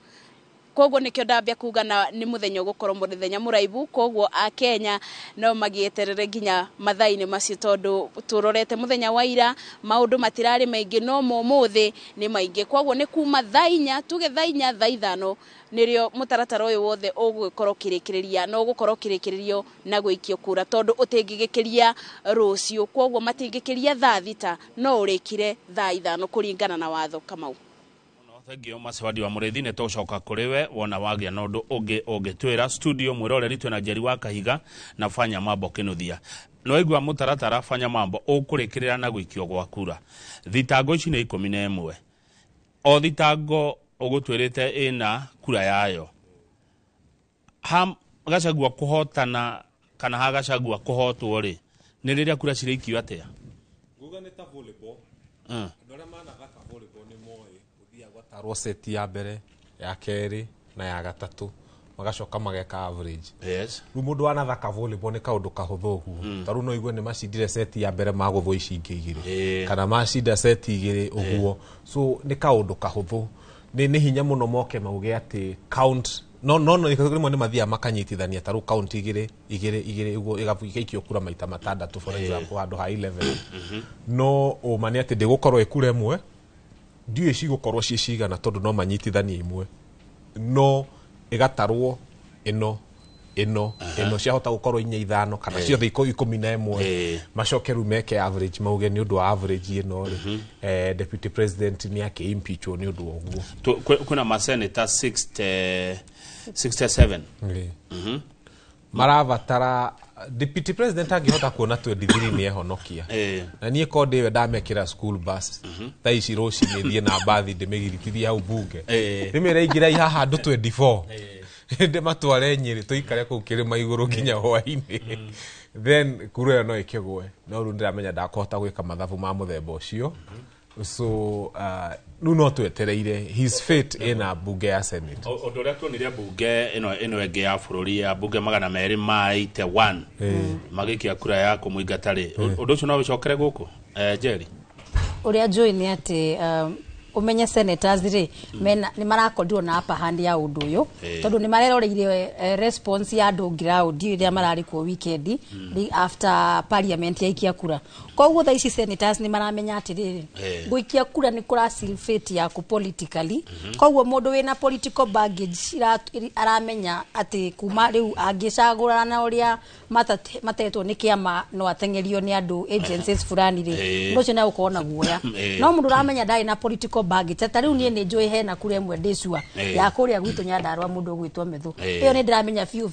kwoguo nikio ndambia kuga na ni muthenya gukorwo muthenya muraibu kwoguo a Kenya no magieterere nginya mathaini macio tondu turorete muthenya wa ira maundu matirari maingi no umuthi ni maingi kwoguo ni kuma thaa 4 tuge thaa 4 thaa 5 nirio mutaratara uyu wothe ugukorwo kirikiriria no gukorwo kirikiririo na guikio kura tondu utingigikiria rucio kwoguo matingikiria thaa 6 no urikire thaa 5 kuringana na watho kama Thank you Masawadi wa Mureithi ne tocoka kuriwe wona wagia na undu ungi twira studio mwiroreri twina Njeri wa Kahiga na fanya mambo kinuthia no igwa mutaratara fanya mambo ukurikirira na gwikio gwa kura thitango ici ni 11 o thitango ugutwirite ina kura yayo gacagua kuhotana kana hagacagua kuhotwo ri ni riria kura cirikio atia nguga ni ta volleyball ndora mana thaka volleyball ni moe uthia gwatarwo set ya mbere ya keri na ya gatatu magacoka mageka average yes mundu anathaka volleyball ni kaundu kahuthu taru no igwe ni macindire set ya mbere maguthwo ici ingi igire kana macinda set igire uguo so ni kaundu kahuthu ni hinya muno moke mauge ati count no rimwe ni mathia makanyitithania taru count igire uguo igaikio kura maita matandatu for example handu high level no umani ati ndigukorwo ikura imwe ndiye cigukorwo cicigana tondu no manyitithanie imwe no igatarwo ino ciahota gukorwo inya ithano kana ciothe 11 macokeru meke average mauge ni undu wa average ino deputy president ni ake impeach ni undu oguo kuna maseneta 67 maravatara deputy president angihota kuona 23 ni ehonokia na nie kode we ndamekira school bus taici roci ni thie na bathi ndimigiritithia hau bunge ndimireigira haha andu 24 ende matware Nyeri tuikare ku kirima iguru kinya hwaini then kura no ikigwe no ru ndiramenya ndakota gwika mathabu ma muthemba ucio so no twetereire his fate in a bunge ya senate undu ria tuonire bunge ino enge ya bururi ya bunge 281 magikia kura ya kumuingatari undu ucio no wicokere guku Njeri uria njui ni ati umenye senators ri mena ni marakorwo na upper hand ya undu uyu tondu ni mareroreire response ya andu ground iria marari ku weekend after parliament yaikia kura koguo tha ici senators ni maramenya ati riri guikia kura ni kura silfate ya ku politically koguo mundu wina political baggage aramenya ati kuma riu angicagura na uria matetwo ni kiama no atengerio ni andu agencies fulani ri ndocio na ukona guoya no mundu ramenya dai na political bagi tata riu nie ni njui hena kure mwe ndicua ya kuria gwitu Nyandarua mundu gwitwo methu iyo ni ndiramenya fiu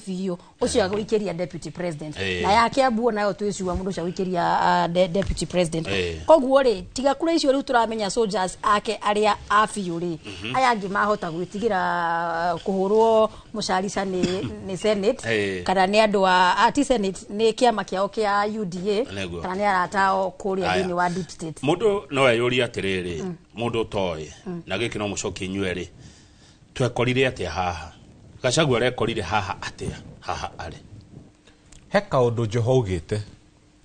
ucio agwikiria deputy president na yake abuo nayo twicua mundu ucio agwikiria deputy president koguo ri tiga kura icio riu turamenya soldiers ake aria afiu ri aya ngi mahota gwitigira kuhurwo mucarica ni senate kana ni andu ati senate ni kiama kiao kia UDA kana ni aratao kuria thini wa deep state mundu no ayuri atiriri mundu toye na giki no mucoki nyweri twekorire atia haha Gachagua rekorire haha atia haha ari heka undu Johougite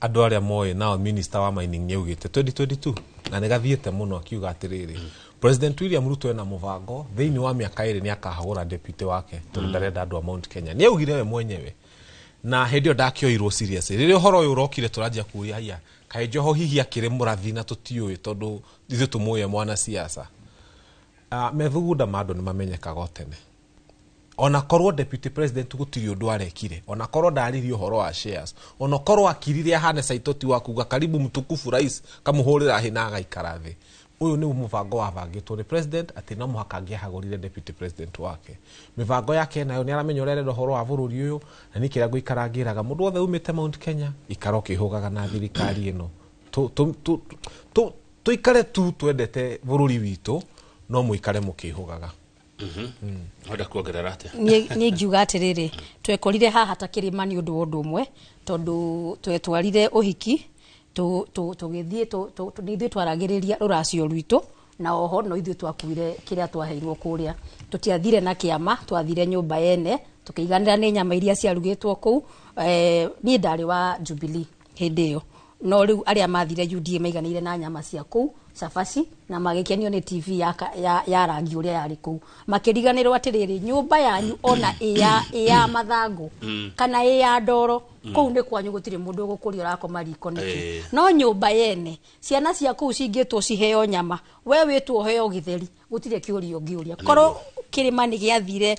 andu aria moye nao minister wa mining nyeugite 2022 na negathiete muno akiuga atiriri President William Ruto ena muvango thiini wa miaka iri ni akahagura deputy wake tondu ndarenda andu a Mount Kenya nieugire we mwenyewe na hendio ndakioirwo serious riri horo uyu urokire turajia kuria haya kai Joho hihi akire murathi na tutiui tondu ithu tumuye mwana siasa methugunda mando ni mamenyekaga tene ona korwo deputy president gutiri undu arekire ona korwo ndaririo horo wa shares ona korwo akirire hane saitoti wa kuga karibu mtukufu rais kamuhurira hina gaikara thi uyu ni muvango wa vangitwo ni president ati no muhaka angihagurire deputy president wake mivango yake nayo ni aramenyorere horo wa bururi uyu na nikira guikarangiraga mundu othe umite Mount Kenya ikaro kihugaga na thirikari ino tuikare tu twendete bururi witu no muikare mukihugaga oda kuongerera ate ni ngiuga atiriri twekorire haha takirimani undu undu umwe tondu twetwarire uhiki tugithie nithie twaragiriria ruracio rwitu na oho no ithie twakuire kiria twaheirwo kuria tutiathire na kiama twathire nyumba yene tukiiganira ni nyama iria ciarugitwo ku ni ndari wa Jubilee hindi yo no riu aria mathire UDA maiganire na nyama cia ku safaci na magikenio ni TV ya rangi uria yari ku makiriganirwo atiriri nyumba yanyu ona ya mathangu kana ya ndoro kou ni kwanyu gutire mundu gukuria rakoma riko niki no nyumba yene ciana cia ku cingitwo ciheo nyama we witwo heo githeri gutire kiurio ngiuria koro kirimani giathire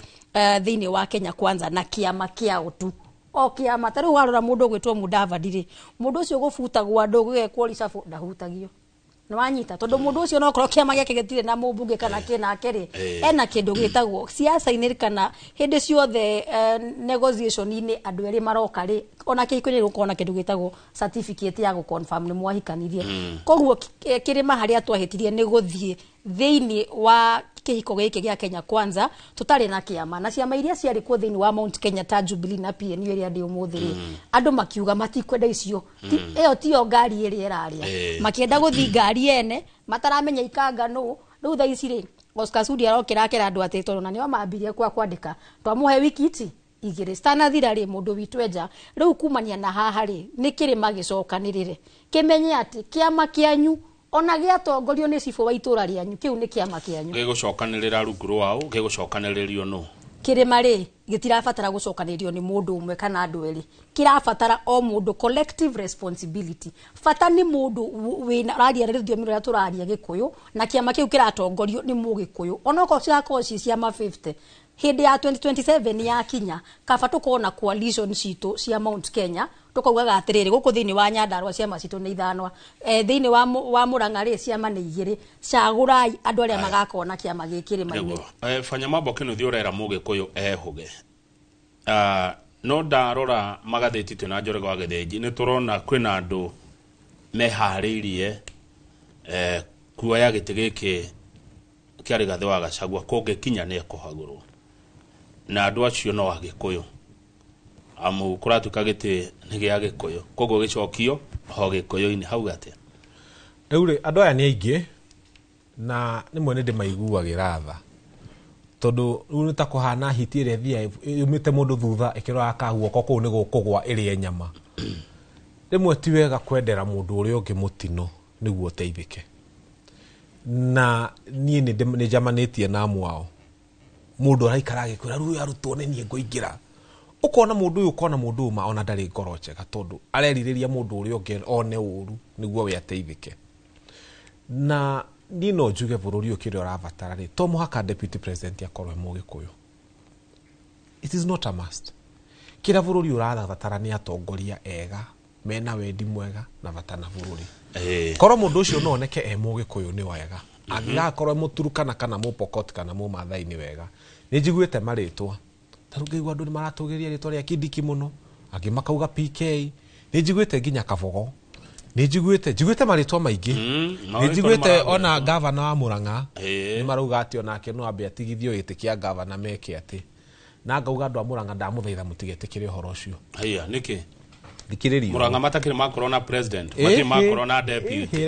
thiini wa Kenya kwanza na kiama kia utu o kiama taru warora mundu gwitwo Mudavadi ri mundu ucio gufutagwo andu gwekwo risabu ndahutagio nwanyita tondu mundu ucio no korwo kiama giake gitire na mumbunge kana kina keri ena kindu gitagwo siasa-ini kana hindi ciothe negotiation ini andu eri maroka ri ona kiikunyi gukona kindu gitagwo certificate ya guconfirm ni mwahikanirie koguo kirima haria twahitirie ni guthie thiini wa kihiko giki gia Kenya Kwanza tutari na kiama na ciama iria ciari ku thiini wa Mount Kenya ta Jubilee na PNU iria ndi umuthiri andu makiuga matikwenda icio iyo tio ngari iri iraria makienda guthi ngari ene mataramenya ikanga no riu tha ici ri Oscar Sudi arokira kira andu atito na nio mambirie kwa kwandika twamuhe wikiti igire stana thira ri mundu witwenja riu kumania na haha ri ni kirima gicokanirire kimenye ati kiama kianyu ona giatongorio ni cifo wa itura rianyu kiu ni kiama kianyu gigucokanirira rungu rwao gigucokanirio no kirima ri gitirabatara gucokanirio ni mundu umwe kana andu eri kirabatara o mundu collective responsibility fata ni mundu wina raria rithio miro turaria gikuyu na kiama kiu kiratongorio ni mugikuyu ona ko ciako cia ma 50 hindi ya 2027 ya kinya kaba tukona coalition citu cia Mount Kenya tukaugaga atiriri guku thiini wa Nyandarua ciama citu ni ithanwa thiini wa Murang'a ri ciama ni igiri cagurai andu aria magakona kiama gikiri maini fanya mambo kinu thiorera mugikuyu ehuge no ndarora magatheti tuna njorego wa githenji ni turona kwina andu mehariirie kuoya giti giki kia Rigathi wa Gachagua kungikinya ni kuhagũrwo na andu acio no agikuyu amu kuratuka giti ni gia gikuyu koguo gicokio ho gikuyu-ini hau gate riu ri andu aya ni aingi na nimwe ni ndimaiguagira tha tondu riu ni ta kuhana hiti ire thia yumite mundu thutha ikirora kaguoko kuu ni gukugwa iri nyama rimwe ti wega kwendera mundu uri ungi mutino niguo uteithike na nie ni jamanitie na amwao mundu araikara gikwira riu arutwo ni nie nguingira ukona mundu uyu ukona mundu uma ona ndari ngoro njega tondu areririria mundu uri ungi one uru niguo we ateithike na ndino njuge bururi ukiri urabatara ri to muhaka deputy president akorwe mugikuyu it is not a must kira bururi urabatara ni atongoria ega mena wendi mwega na batana bururi korwo mundu ucio no oneke mugikuyu ni wega angakorwo muturukana kana mupokot kana mumathai ni wega ni njiguite maritwa tarungeigwa andu ni maratugiria ritwa ria Kindiki muno angi makauga PK ni njiguite nginya Kabogo ni njiguite maritwa maingi ni njiguite ona governor wa Murang'a ni marauga ati onake no ambe atigithio giti kia governor meke ati na ngauga andu a Murang'a ndamuthaitha mutigetikire uhoro ucio haya niki dikiririo Murang'a matakire makoro na president mati makoro na deputy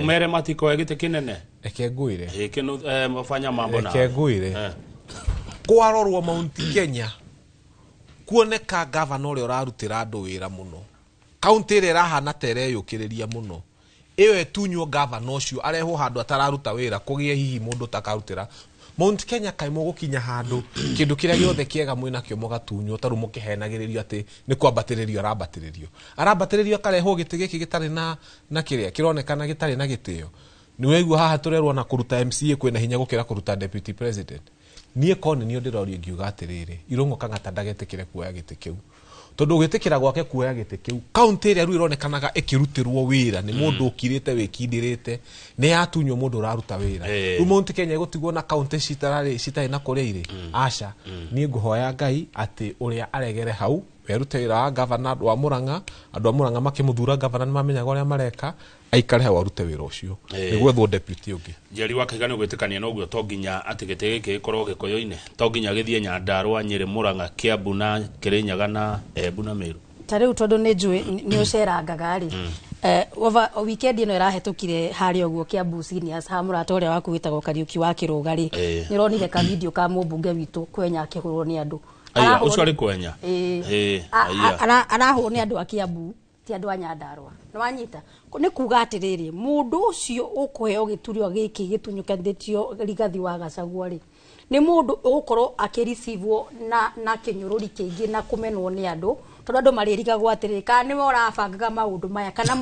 umere matiko egite kinene eke nguire kinu mafanya mambo na eke nguire kwarorwo Mount Kenya kuoneka governor uri urarutira andu wira muno county ire rahana tere yukiriria muno iyo etunywo governor ucio areho handu atararuta wira kugie hihi mundu takarutira Mount Kenya kaimo gukinya handu kindu kiria giothe kiega mwina kio mugatunyo taru mukihenagiririo ati ni kwambatiririo arabatiririo kareho giti giki gitari na kiria kironekana gitari na gitio ni weigua haha turerwo na kuruta MCA kwina hinya gukira kuruta deputy president nie kone ni ndirorio ngiuga atiriri irongo kangata ndagetikire kuoya giti kiu tondu gitikira gwake kuoya giti kiu county ria ru ironekanaga ikirutirwo wira ni mundu ukirite wikindirite ni atunyo mundu uraruta wira ru Mount Kenya igutigwo na county citarĩ na kuria iri aca ni nguhoya Ngai ati uria aregere hau werute wira wa governor wa Murang'a andu a Murang'a makimuthura governor ni mamenyaga uria mareka aikare ha warute wira ucio niguo thwo deputy ungi Njeri wa Kaigani gwitikania no guo to nginya ati gite giki gikorwo gikoyo-ine to nginya githie Nyandarua Nyeri Murang'a Kiambu na Kirinyaga na Embu na Meru tariu tondu ni njui ni ucerangaga ri over weekend ino irahetukire hari oguo Kiambu seniors ha murata uria waku witagwo Kariuki wa Kiruga ri nironire ka video ka mubunge witu kwenya akihurwo ni andu aya ucio ari kwenya arahurwo ni andu a Kiambu ti andu a Nyandarua nwanyita ni kuga atiriri mundu ucio ukuheo giturio giki gitunyukanditio Rigathi wa Gachagua ri ni mundu ugukorwo akireceivewo na kinyururi kingi na kumenwo ni andu tondu andu maririgagwo atiriri kana ni morabangaga maundu maya kana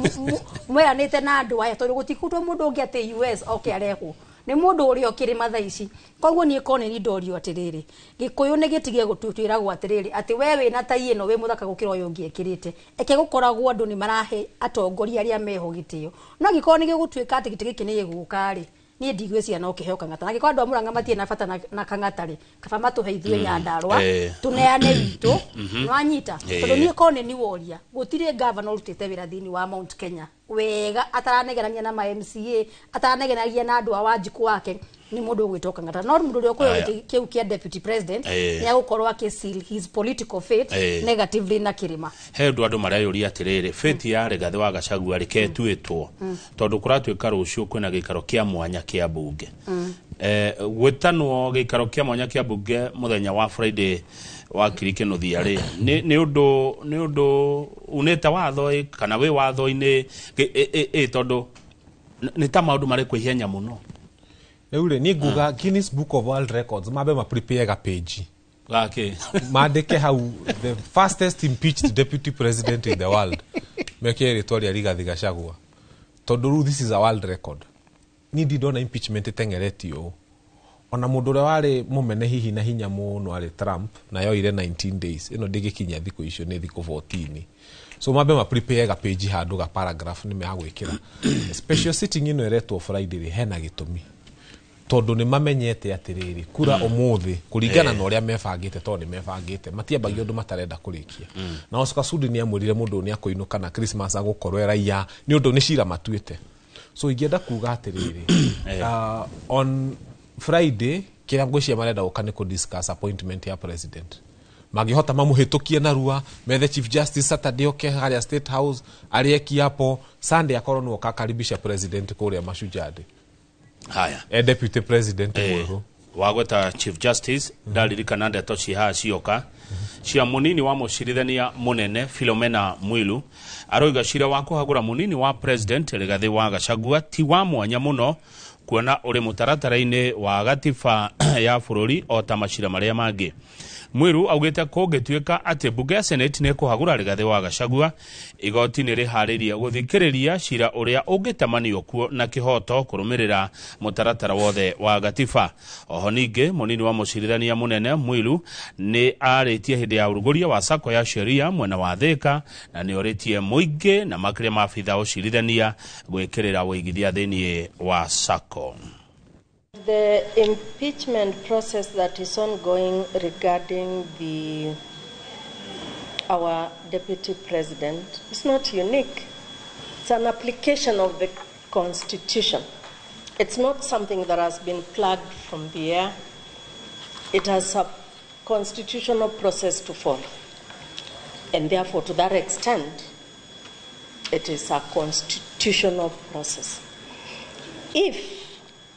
mweranite na andu aya tondu gutikutwo mundu ungi ati US okay areho nĩ mũndũ ũrĩa ũkĩrĩma thaa ici koguo niĩ kone ni ndorio atiriri gikuyu nĩ gĩtige gũtwĩragwo atiriri ati we wĩna tai ĩno wĩ mũthaka gũkĩra ũyũ ũngĩ ekĩrĩte eke gũkoragwo andũ nĩ marahe atongoria arĩa meho gĩtĩo no gĩkorwo nĩ gĩgũtuĩka atĩ gĩtĩ gĩkĩ nĩ gĩgũka-rĩ niĩ ndigwĩciria no kĩheo Kang'ata na gĩkorwo andũ a Mũrang'a matirĩ na bata na Kang'ata-rĩ kaba matũhe ithuĩ Nyandarua tuneane witũ nwanyita tondũ niĩ kone ni woria gũtirĩ governor ũrutĩte wĩra thĩinĩ wa Mount Kenya wega ataranegerania na MCA ataranegenagia na andũ a Wanjiku wake ni mũndũ ũgwĩtwo Kang'ata no mũndũ ũrĩa ũkũrĩa kĩu kĩa deputy president nĩ agũkorwo akĩseal his political fate negatively na kĩrĩma he andũ marayũria atĩrĩrĩ fate ya Rigathi wa Gachagua rĩketuĩtwo tondũ kũratuĩka rũciũ kwĩna gĩikaro kĩa mwanya kĩa bunge gwĩtanwo gĩikaro kĩa mwanya kĩa bunge mũthenya wa Friday wa kirikĩnuthia rĩ nĩ ũndũ unĩte watho kana wĩ watho-inĩ tondũ nĩ ta maũndũ marĩ kwĩhianya mũno Eure ni nguga Guinness Book of World Records mabe ma prepare ga page gake mandike how the fastest impeached deputy president in the world mekere toria Rigathi Gachagua tondu this is a world record ni ndona impeachment tengereti yo ona mundu ure wari mumene hihi na hinya muno ari Trump na yoire 19 days ino ndigikinya thiko icio ni thiko 14 so mabe ma prepare ga page handu ga paragraph ni me agwikira special sitting ino eretwo Friday hena gitumi tondu ni mamenyete atiriri kura umuthi kuringana na uria mebangite tondu ni mebangite matiambagia undu matarenda kurikia na Oscar Sudi ni amwirire mundu ni akuinuka na Christmas agukorwo raia ni undu ni shira matuite so ingienda kuga atiriri on Friday kira ngwĩcia marenda gũka nĩ discuss appointment ya president magihota mamuhitukie narua methe chief justice Saturday haria state house arieki hapo Sunday akorwo no kakaribisha president kuria Mashujadi haya deputy president mweru wagweta chief justice ndaririkana ndeto ciha cioka cia munini wa mucirithania munene Philomena Mwilu aroiga cira wa kũhagũra munini wa president Rigathi wa Gachagua ti wa mwanya muno kuona uri mutaratara-ini wa gatiba ya bururi o ta macira maria mangi Mwiru augite kũngĩtuĩka atĩ bunge ya Senate nĩ kũhagũra Rigathi wa Gachagua igoti nĩ rĩharĩria gũthikĩrĩria cira ũrĩa ũngĩtemanio kuo na kĩhoto kũrũmĩrĩra mũtaratara wothe wa gatiba oho ningĩ munini wa mũcirithania munene Mwiru nĩ arĩtie hĩndĩ ya ũrugũria wa sako ya sheria mwena wa Thika na nĩ orĩtie mũingĩ na makĩria maabitha ũcirithania gwĩkĩrĩra ũigithia thĩinĩ wa sako. The impeachment process that is ongoing regarding our deputy president is not unique. It's an application of the Constitution. It's not something that has been plugged from the air. It has a constitutional process to follow. And therefore, to that extent, it is a constitutional process. If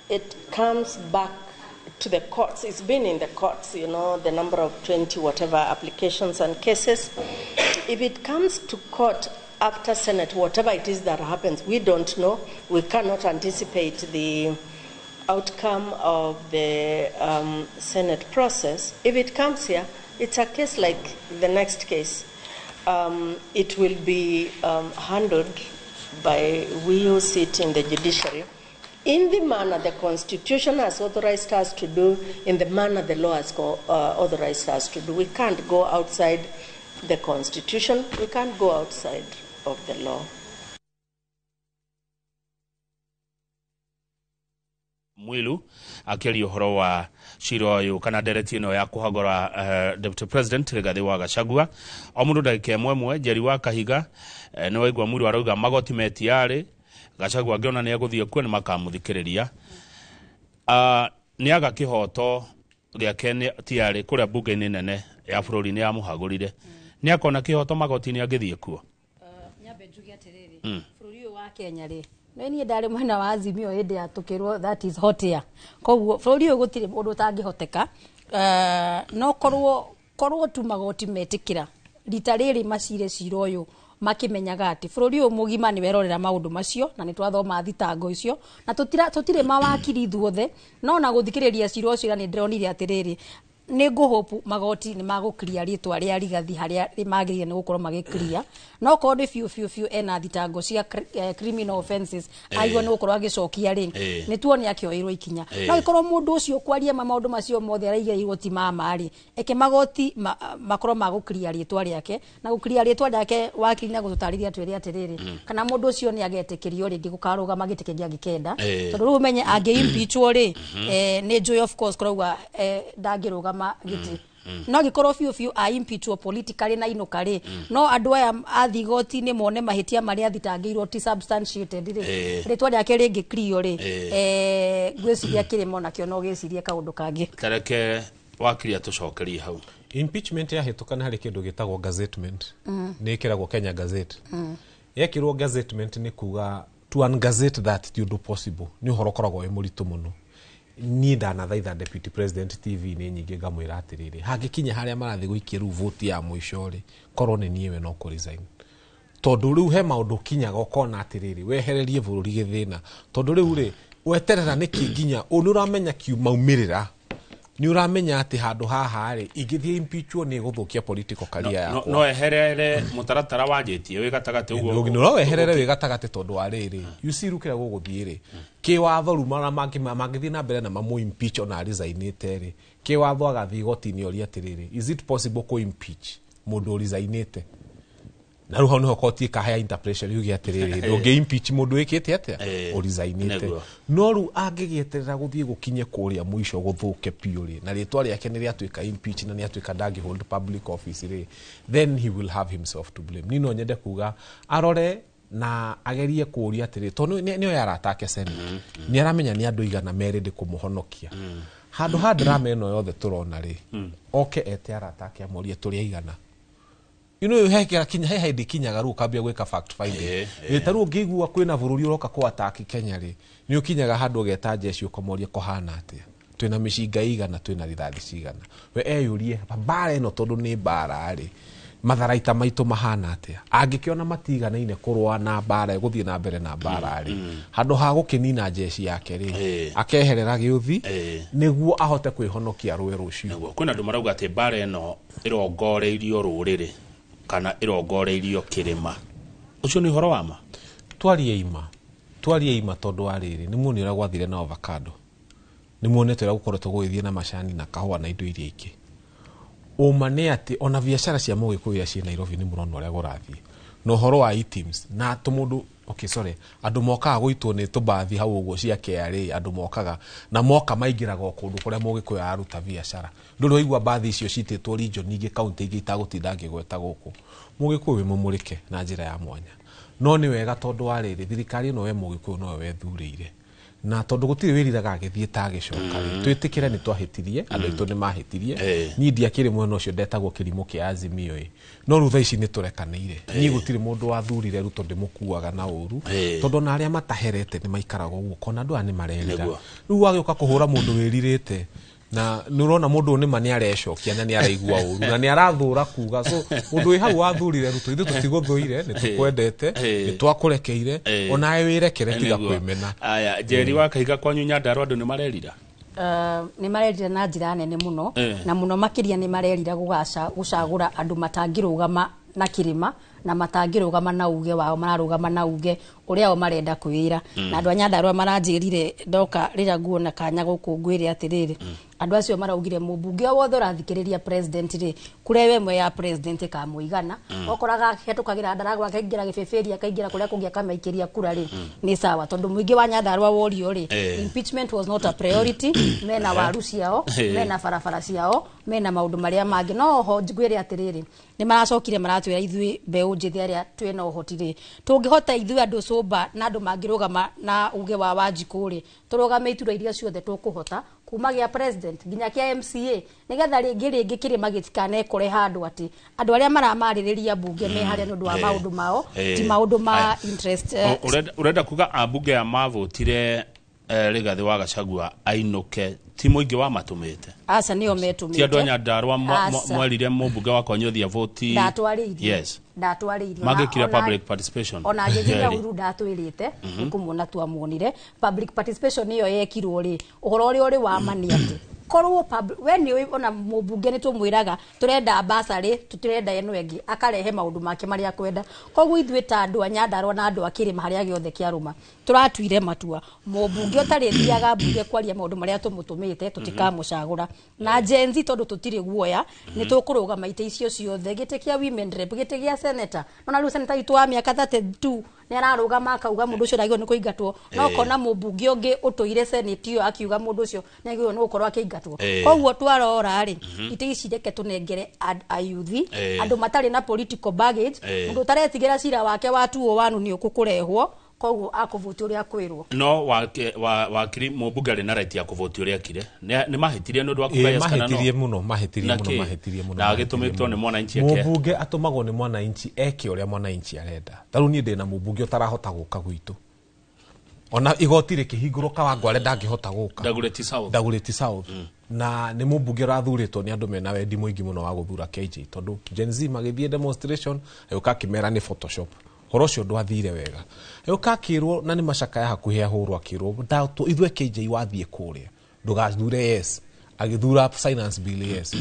it comes back to the courts, it's been in the courts, the number of 20 whatever applications and cases. If it comes to court after Senate, whatever it is that happens, we don't know. We cannot anticipate the outcome of the Senate process. If it comes here, it's a case like the next case. It will be handled by we who sit in the judiciary in the manner the Constitution has authorized us to do, in the manner the law has authorized us to do. We can't go outside the Constitution. We can't go outside of the law. Mwilu akĩaria ũhoro wa cira ũyũ kana ndereti ĩno ya kũhagũra deputy president Rigathi wa Gachagua o mũndũ ndagĩka ĩmwe Njeri wa Kahiga nĩ waigua Mwilu arauga magoti metiarĩ Gachagua angĩona nĩ egũthiĩ kuo nĩ makamuthikĩrĩria nĩ aga kĩhoto gĩake tiarĩ kũrĩa bunge-inĩ nene ya bũrũri nĩ yamũhagũrire nĩ akona kĩhoto magoti-inĩ angĩthiĩ kuo nyambe njuge atĩrĩrĩ bũrũri ũyũ wa Kenya rĩ niĩ ndarĩ mwena wa Azimio hĩndĩ ya tũkĩrwo that is hot air koguo bũrũri ũyũ gũtirĩ ũndũ ũtangĩhoteka no korwo tu magoti metĩkĩra rita rĩrĩ macire cira ũyũ makimenyaga ati bũrũri ũyũ mũgima nĩ werorera maũndũ macio na nĩ twathoma thitango icio na tũtirĩ mawakiri ithuothe no na gũthikĩrĩria cira ũcio nĩ ndĩronire atĩrĩrĩ nĩ ngũhope magoti nĩ magũkiria rĩtwa rĩa Rigathi harĩa magĩrĩire nĩ gũkorwo magĩkiria no korwo nĩ biũ ena thitango cia criminal offenses aigua nĩ gũkorwo agĩcokia rĩ nĩ tuone akĩoerwo ikinya no gĩkorwo mũndũ ũcio kwaria maũndũ macio mothe araigĩrĩirwo ti mama rĩ eke magoti makorwo magũkiria rĩtwa rĩake na gũkiria rĩtwa rĩake wakiri na gũtũtarĩria twĩre atĩrĩrĩ kana mũndũ ũcio nĩ agetĩkĩrio rĩngĩ gũkarũgama gĩtĩ kĩngĩ angĩkenda tondũ rĩu umenye angĩ-impeachwo rĩ nĩ njũĩ of course korauga ndangĩrũgama gĩtĩ no gikorwo biũ a-impeachwo politically na inũkarĩ no andũ aya athigoti-inĩ mone mahĩtia marĩa athitangĩirwo ti substantiated rĩ rĩtwa rĩake rĩngĩkirio rĩ gwĩciria kĩrĩmo nakĩo no gĩcirie kaũndũ kangĩ tareke wakiria tũcokerie hau impeachment yahĩtũkana harĩ kĩndũ gĩtagwo gazettement nĩ ĩkĩragwo Kenya Gazette yekĩrwo gazettement nĩ kuga to ungazette that ti ũndũ possible nĩ ũhoro ũkoragwo wĩ mũritũ mũno niĩ ndanathaitha Deputy President TV nĩ nyingĩ ngamwĩra atĩrĩrĩ hangĩkinya harĩa marathiĩ gũikia rĩu vote ya mũico rĩ korwo nĩ niĩ we no kũ-resign tondũ rĩu he maũndũ kinyaga ũkona atĩrĩrĩ wehererie bũrũri gĩthĩna tondũ rĩu rĩ weterera nĩkĩ nginya nĩ ũramenya kiumaumĩrĩra nĩ ũramenya atĩ handũ haha rĩ ingĩthiĩ impeachwo nĩ gũthũkia political career yakwa no eherere mũtaratara wanjĩtie wĩ gatagatĩ ũguo no weherere wĩ gatagatĩ tondũ wa rĩrĩ yusi rukĩra gũgũthiĩ rĩ kĩwatho rumara mangĩthiĩ na mbere na mamũ impeach ona resignĩte rĩ kĩwatho agathiĩ goti-inĩ oria atĩrĩrĩ is it possible kũ impeach mũndũ resignĩte na rĩu hau nĩho koti ĩkahea interpretation yuge atĩrĩrĩ ndũngĩ impeach mũndũ wĩkĩte atĩa resignĩte no rĩu angĩgĩeterera gũthiĩ gũkinye kũrĩa mũico gũthũke piũ rĩ na rĩtwa rĩake nĩ rĩatuĩka impeach na nĩ atuĩka ndangĩ hold public office rĩ then he will have himself to blame nino nyende kuga arore na agerie kũria atĩrĩ tondũ nĩo yaratake Senate nĩ aramenya nĩ andũ igana merĩ ndĩ kũmũhonokia handũ ha drama ĩno yothe tũrona rĩ oke ete aratake amorie tũrĩa igana hekera kinya he hĩndĩ kinyaga rĩu kambia gwĩka fact finding tarĩu ũngĩigua kwĩna bũrũri ũroka kũ-attack Kenya rĩ nĩ ũkinyaga handũ ũgeta jeshi ũkomoria kũhana atĩa twĩna mĩcinga igana twĩna rithathi cigana we eyũrie mbara ĩno tondũ nĩ mbara rĩ matharaita maitũ mahana atĩa angĩkĩona matiganaine kũrũa na mbara gũthiĩ na mbere na mbara rĩ handũ ha gũkĩnina jeshi yake rĩ akeherera gĩũthi nĩguo ahote kwĩhonokia rũĩ rũcio kwĩna andũ marauga atĩ mbara ĩno ĩrongoreirio rũrĩrĩ kana ĩrongoreirio kĩrĩma ũcio nĩ ũhoro wa ma twarie ima tondũ wa rĩrĩ nĩ muone ũrĩa gwathire na avocado nĩ muonete ũrĩa gũkorwo tũgũgĩthiĩ na macani na kahũa na indo iria ingĩ ũma nĩ atĩ ona biacara cia mũgĩkũyũ iria ciĩ Nairobi nĩ mũrona ũrĩa gũrathiĩ na ũhoro wa e-teams na tũmũndũ andũ mokaga gũitwo nĩ tũbathi hau ũguo cia KRA andũ mokaga na moka maingĩraga kũndũ kũrĩa mũgĩkũyũ aruta biacara ndũrĩ waigua bathi icio citĩtwo region ingĩ kaunti ingĩ itagũtinda ngĩgweta gũkũ mũgĩkũyũ mũmũrĩke na njĩra ya mwanya no nĩ wega tondũ wa rĩrĩ thirikari ĩno we mũgĩkũyũ no we thurĩire na tondũ gũtirĩ wĩriraga agĩthiĩ ta gĩcoka twĩtĩkĩre nĩ twahĩtirie andũ aitũ nĩ mahĩtirie niĩ ndiakĩrĩ mwena ũcio ndetagwo kĩrimũ kĩa Azimio no rĩu thaa ici nĩ tũrekanĩire niĩ gũtirĩ mũndũ wathurire rĩu tondũ ndĩmũkuaga na ũru tondũ na arĩa mataherete nĩ maikaraga ũguo kona andũ aya nĩ marerira rĩu wagĩũka kũhũra mũndũ wĩrirĩte na nurona mũndũ nĩ mani arecokia na nĩ araigua ũru na nĩ arathũra kuga so mũndũ wĩ hau wathurire ruto ithu tũtigũthũire nĩ tũkwendete nĩ twakũrekeire onawe wĩrekere tiga kwĩmena aya Njeri wa Kahiga kwanyu Nyandarua andũ nĩ marerira nĩ marerira na njĩra nene mũno na mũno makĩria nĩ marerira gũcagũra andũ matangĩrũgama na kĩrĩma na matangĩrũgama na uge wao mararũgama na uge ũrĩa o marenda kwĩra na andũ a Nyandarua maranjĩrire ndoka rĩrĩa nguona kanya gũkũ ngwĩre atĩrĩrĩ andũ acio maraugire mũmbunge wothe ũrathikĩrĩria president rĩ kũrĩa we mwe ya president kamũigana okoraga hetũkagĩra ndaragwa akaingĩra gĩbĩbĩria akaingĩra kũrĩa kũngĩ akamaikĩria kura rĩ nĩ sawa tondũ mũingĩ wa Nyandarua worio rĩ impeachment was not a priority mena waru ciao mena barabara ciao mena maũndũ marĩa mangĩ no ho ngwĩre atĩrĩrĩ nĩ maracokire maratwĩra ithuĩ mbeũ njĩthĩ arĩa twĩna ũhoti rĩ tũngĩhota ithuĩ andũ cũmba na andũ mangĩrũgama na uge wa Wanjikũ rĩ tũrũgame itura iria ciothe tũkũhota kuma gĩa president nginya kĩa MCA nigetha rĩngĩ kĩrĩma gĩtikanekore handũ atĩ andũ arĩa maramarĩrĩria mbunge me harĩa nĩ ũndũ wa maũndũ mao ti maũndũ ma interest urenda kuga ambunge ya mavotire Rigathi wa Gachagua ainũke ti mũingĩ wa matũmĩte aca nĩo metumĩte ti andũ a Nyandarua mwerire mũmbunge wa kwanyothia voti ndatwarĩirie magĩkira public participation ona ngĩginya uru ndatwĩrĩte kũmuona twamuonire public participation niyo yekirwo rĩ ũhoro ũrĩa ũrĩ wa mani atĩ korwo we ni ona mubunge ni tumwiraga turenda basari tutirenda eno engi akarehe maundu make maria kwenda koguo ithwe ta andu a Nyandarua na andu a Kirima haria giothe kiaruma turatuire matua mubunge utari thiaga bunge kwaria maundu maria tumutumite tutikamucagura na jenzi tondu tutire guoya ni tukurugama ite icio ciothe gite kia women rep gite kia senator nona riu senator itu wa miaka 32 ni ararugama akauga mundu ucio ndagio ni kuingatwo no kona mubunge ungi utuire senate iyo akiuga mundu ucio ni agio no ukorwo akiingatwo koguo twarora ri ite ici reke tunengere ayuthi andu matari na political baggage mundu taretigira cira wake wa 201 ni ukukurehwo koguo akuvoti uria kwirwo no wakiri mubunge ari na right ya kuvoti uria kire ni mahitirie no ndwa kuga kana no mahitirie muno na gitumitwo ni mwananchi yake mubunge atumagwo ni mwananchi eke uria mwananchi arenda taru ni ndina mubunge utarahota guka gwitu ona igoti rikihingurwo Kawangware ndangihota guka Ndereti South na ni mubunge rathuritwo ni andu mena wendi muingi muno wa guthura KJ tondu Gen Z magithie demonstration yuka kimera ni Photoshop horo cio ndwathire wega yuka kirwo na ni macaka ya hakuhe ahurwo akirwo ndatu ithwe KJ wathie kuria ndugathure yes agithura finance bill yes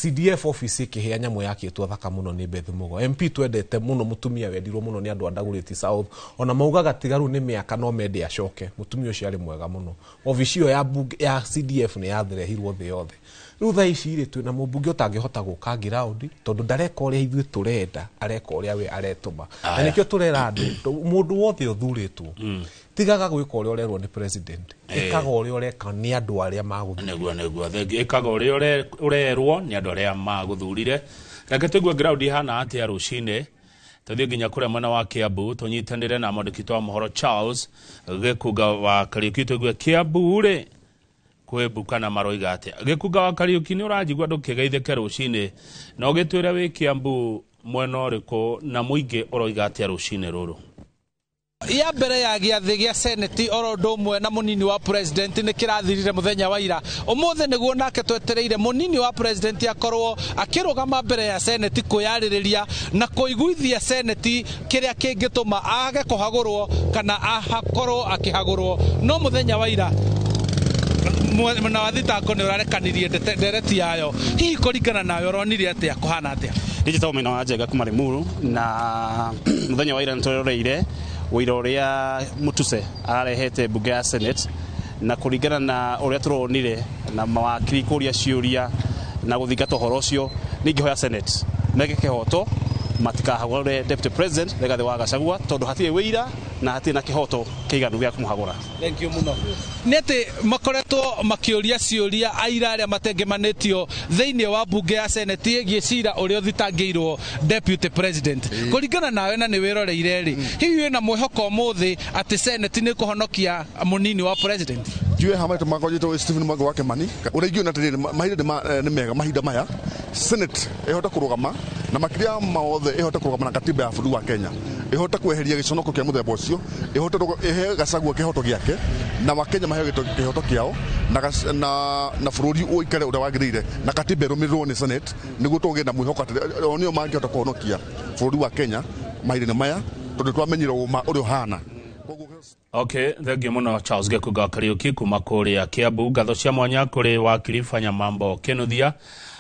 CDF office ikihea nyamu yake thaka muno ni Beth Mugo MP twendete muno mutumia wendirwo muno ni andu a Ndereti South ona maugaga tigaru ni miaka no mende acoke mutumia ucio ari mwega muno office yo ya CDF ni yathirehirwo thi yothe riu tha ici ri twina mubunge utangihota guka ground tondu ndareka uria ithuĩ turenda areka uria we aretuma na nikio turera andu mundu wothe uthuritwo tigaga gwika uria urerwo ni president ikaga uria ureka ni andu aria maguthurire neguo ikaga uria urerwo ni andu aria maguthurire reke tuigue ground hana atia rucine tuthie nginya kuria mwena wa Kiambu tunyitanire na mwandiki wa mohoro Charles Gikuga wa Kariuki tuigue Kiambu ri kwebuka na maroiga ate Gikuga wa Kariuki ni urajigwa ndukigeitheke rucine no gitwira wi Kiambu mwena uriko na muingi uroiga ate rucine ruru ya mbere ya giathi gia senate orondo mwe na munini wa president ni kirathirire muthenya wa ira umuthe niguo nake twetereire munini wa president akorwo akirugama mbere ya senate kuyaririria na kuiguithia senate kiria kingituma age kuhagurwo kana ahakorwo akihagurwo no muthenya wa ira mwana wa thitango ni urarekanirie Ndereti yayo hihi kuringana nawe uronire atia kuhana atia digital mena wa njega kuma Limuru na muthenya wa ira ntoreire wira uria Mutuse arehete bunge ya Senate na kuringana na uria turonire na mawakiri kuria ciuria na guthingata horo cio ningihoya Senate meke kihoto matikahagure deputy president Rigathi wa Gachagua tondu hatie wira na hatie na kihoto kiiganu gya kumuhagura. Thank you muno. Nete makoretwo makiuria ciuria aira aria matengemanetio thiini wa bunge ya Senate gicira uria thitangirwo deputy president kuringana nawe na ni wiroreire ri hihi wina mwihoko muthi ati Senate ni kuhonokia munini wa president jue hamwe tumakojito Stephen Mwangi wake mani urigio na tiri mahinda ni mega mahinda maya Senate ihota kurugama na makiria maothe ihota kurugama na katiba ya bũrũri wa Kenya ihota kweheria giconoko kia muthemba ucio ihota ihe Gachagua kihoto giake na Wakenya mahe kihoto kiao na bũrũri uikare uria wagirire na katiba irumirwo ni Senate niguo tugie na mwihoko ati onio mangihota kuhonokia bũrũri wa Kenya mahinda maya tondu twamenyire uma uria hana. Okay, thank you muno Charles Gikuga Kariuki kuma kuria Kiambu gatho cia mwanya kuri wakiri fanya mambo Kenuthia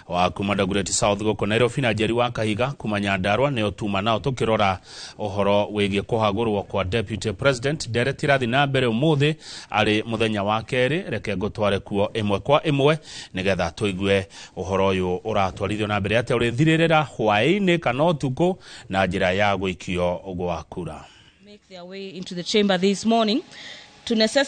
wa kuma Ndereti South goko Nairobi na Njeri wa Kahiga kuma Nyandarua ne otuma nao tukirora ohoro wigie kuhagurwo kwa deputy president Ndereti rathi na mbere umuthi ari muthenya wa keri reke ngutware kuo imwe kwa imwe nigetha tuigue ohoro uyu uratwarithio na mbere ate uri thiririra hwaini kana utuku na njira ya gwikio gwa kura. Make their way into the chamber this morning to necessity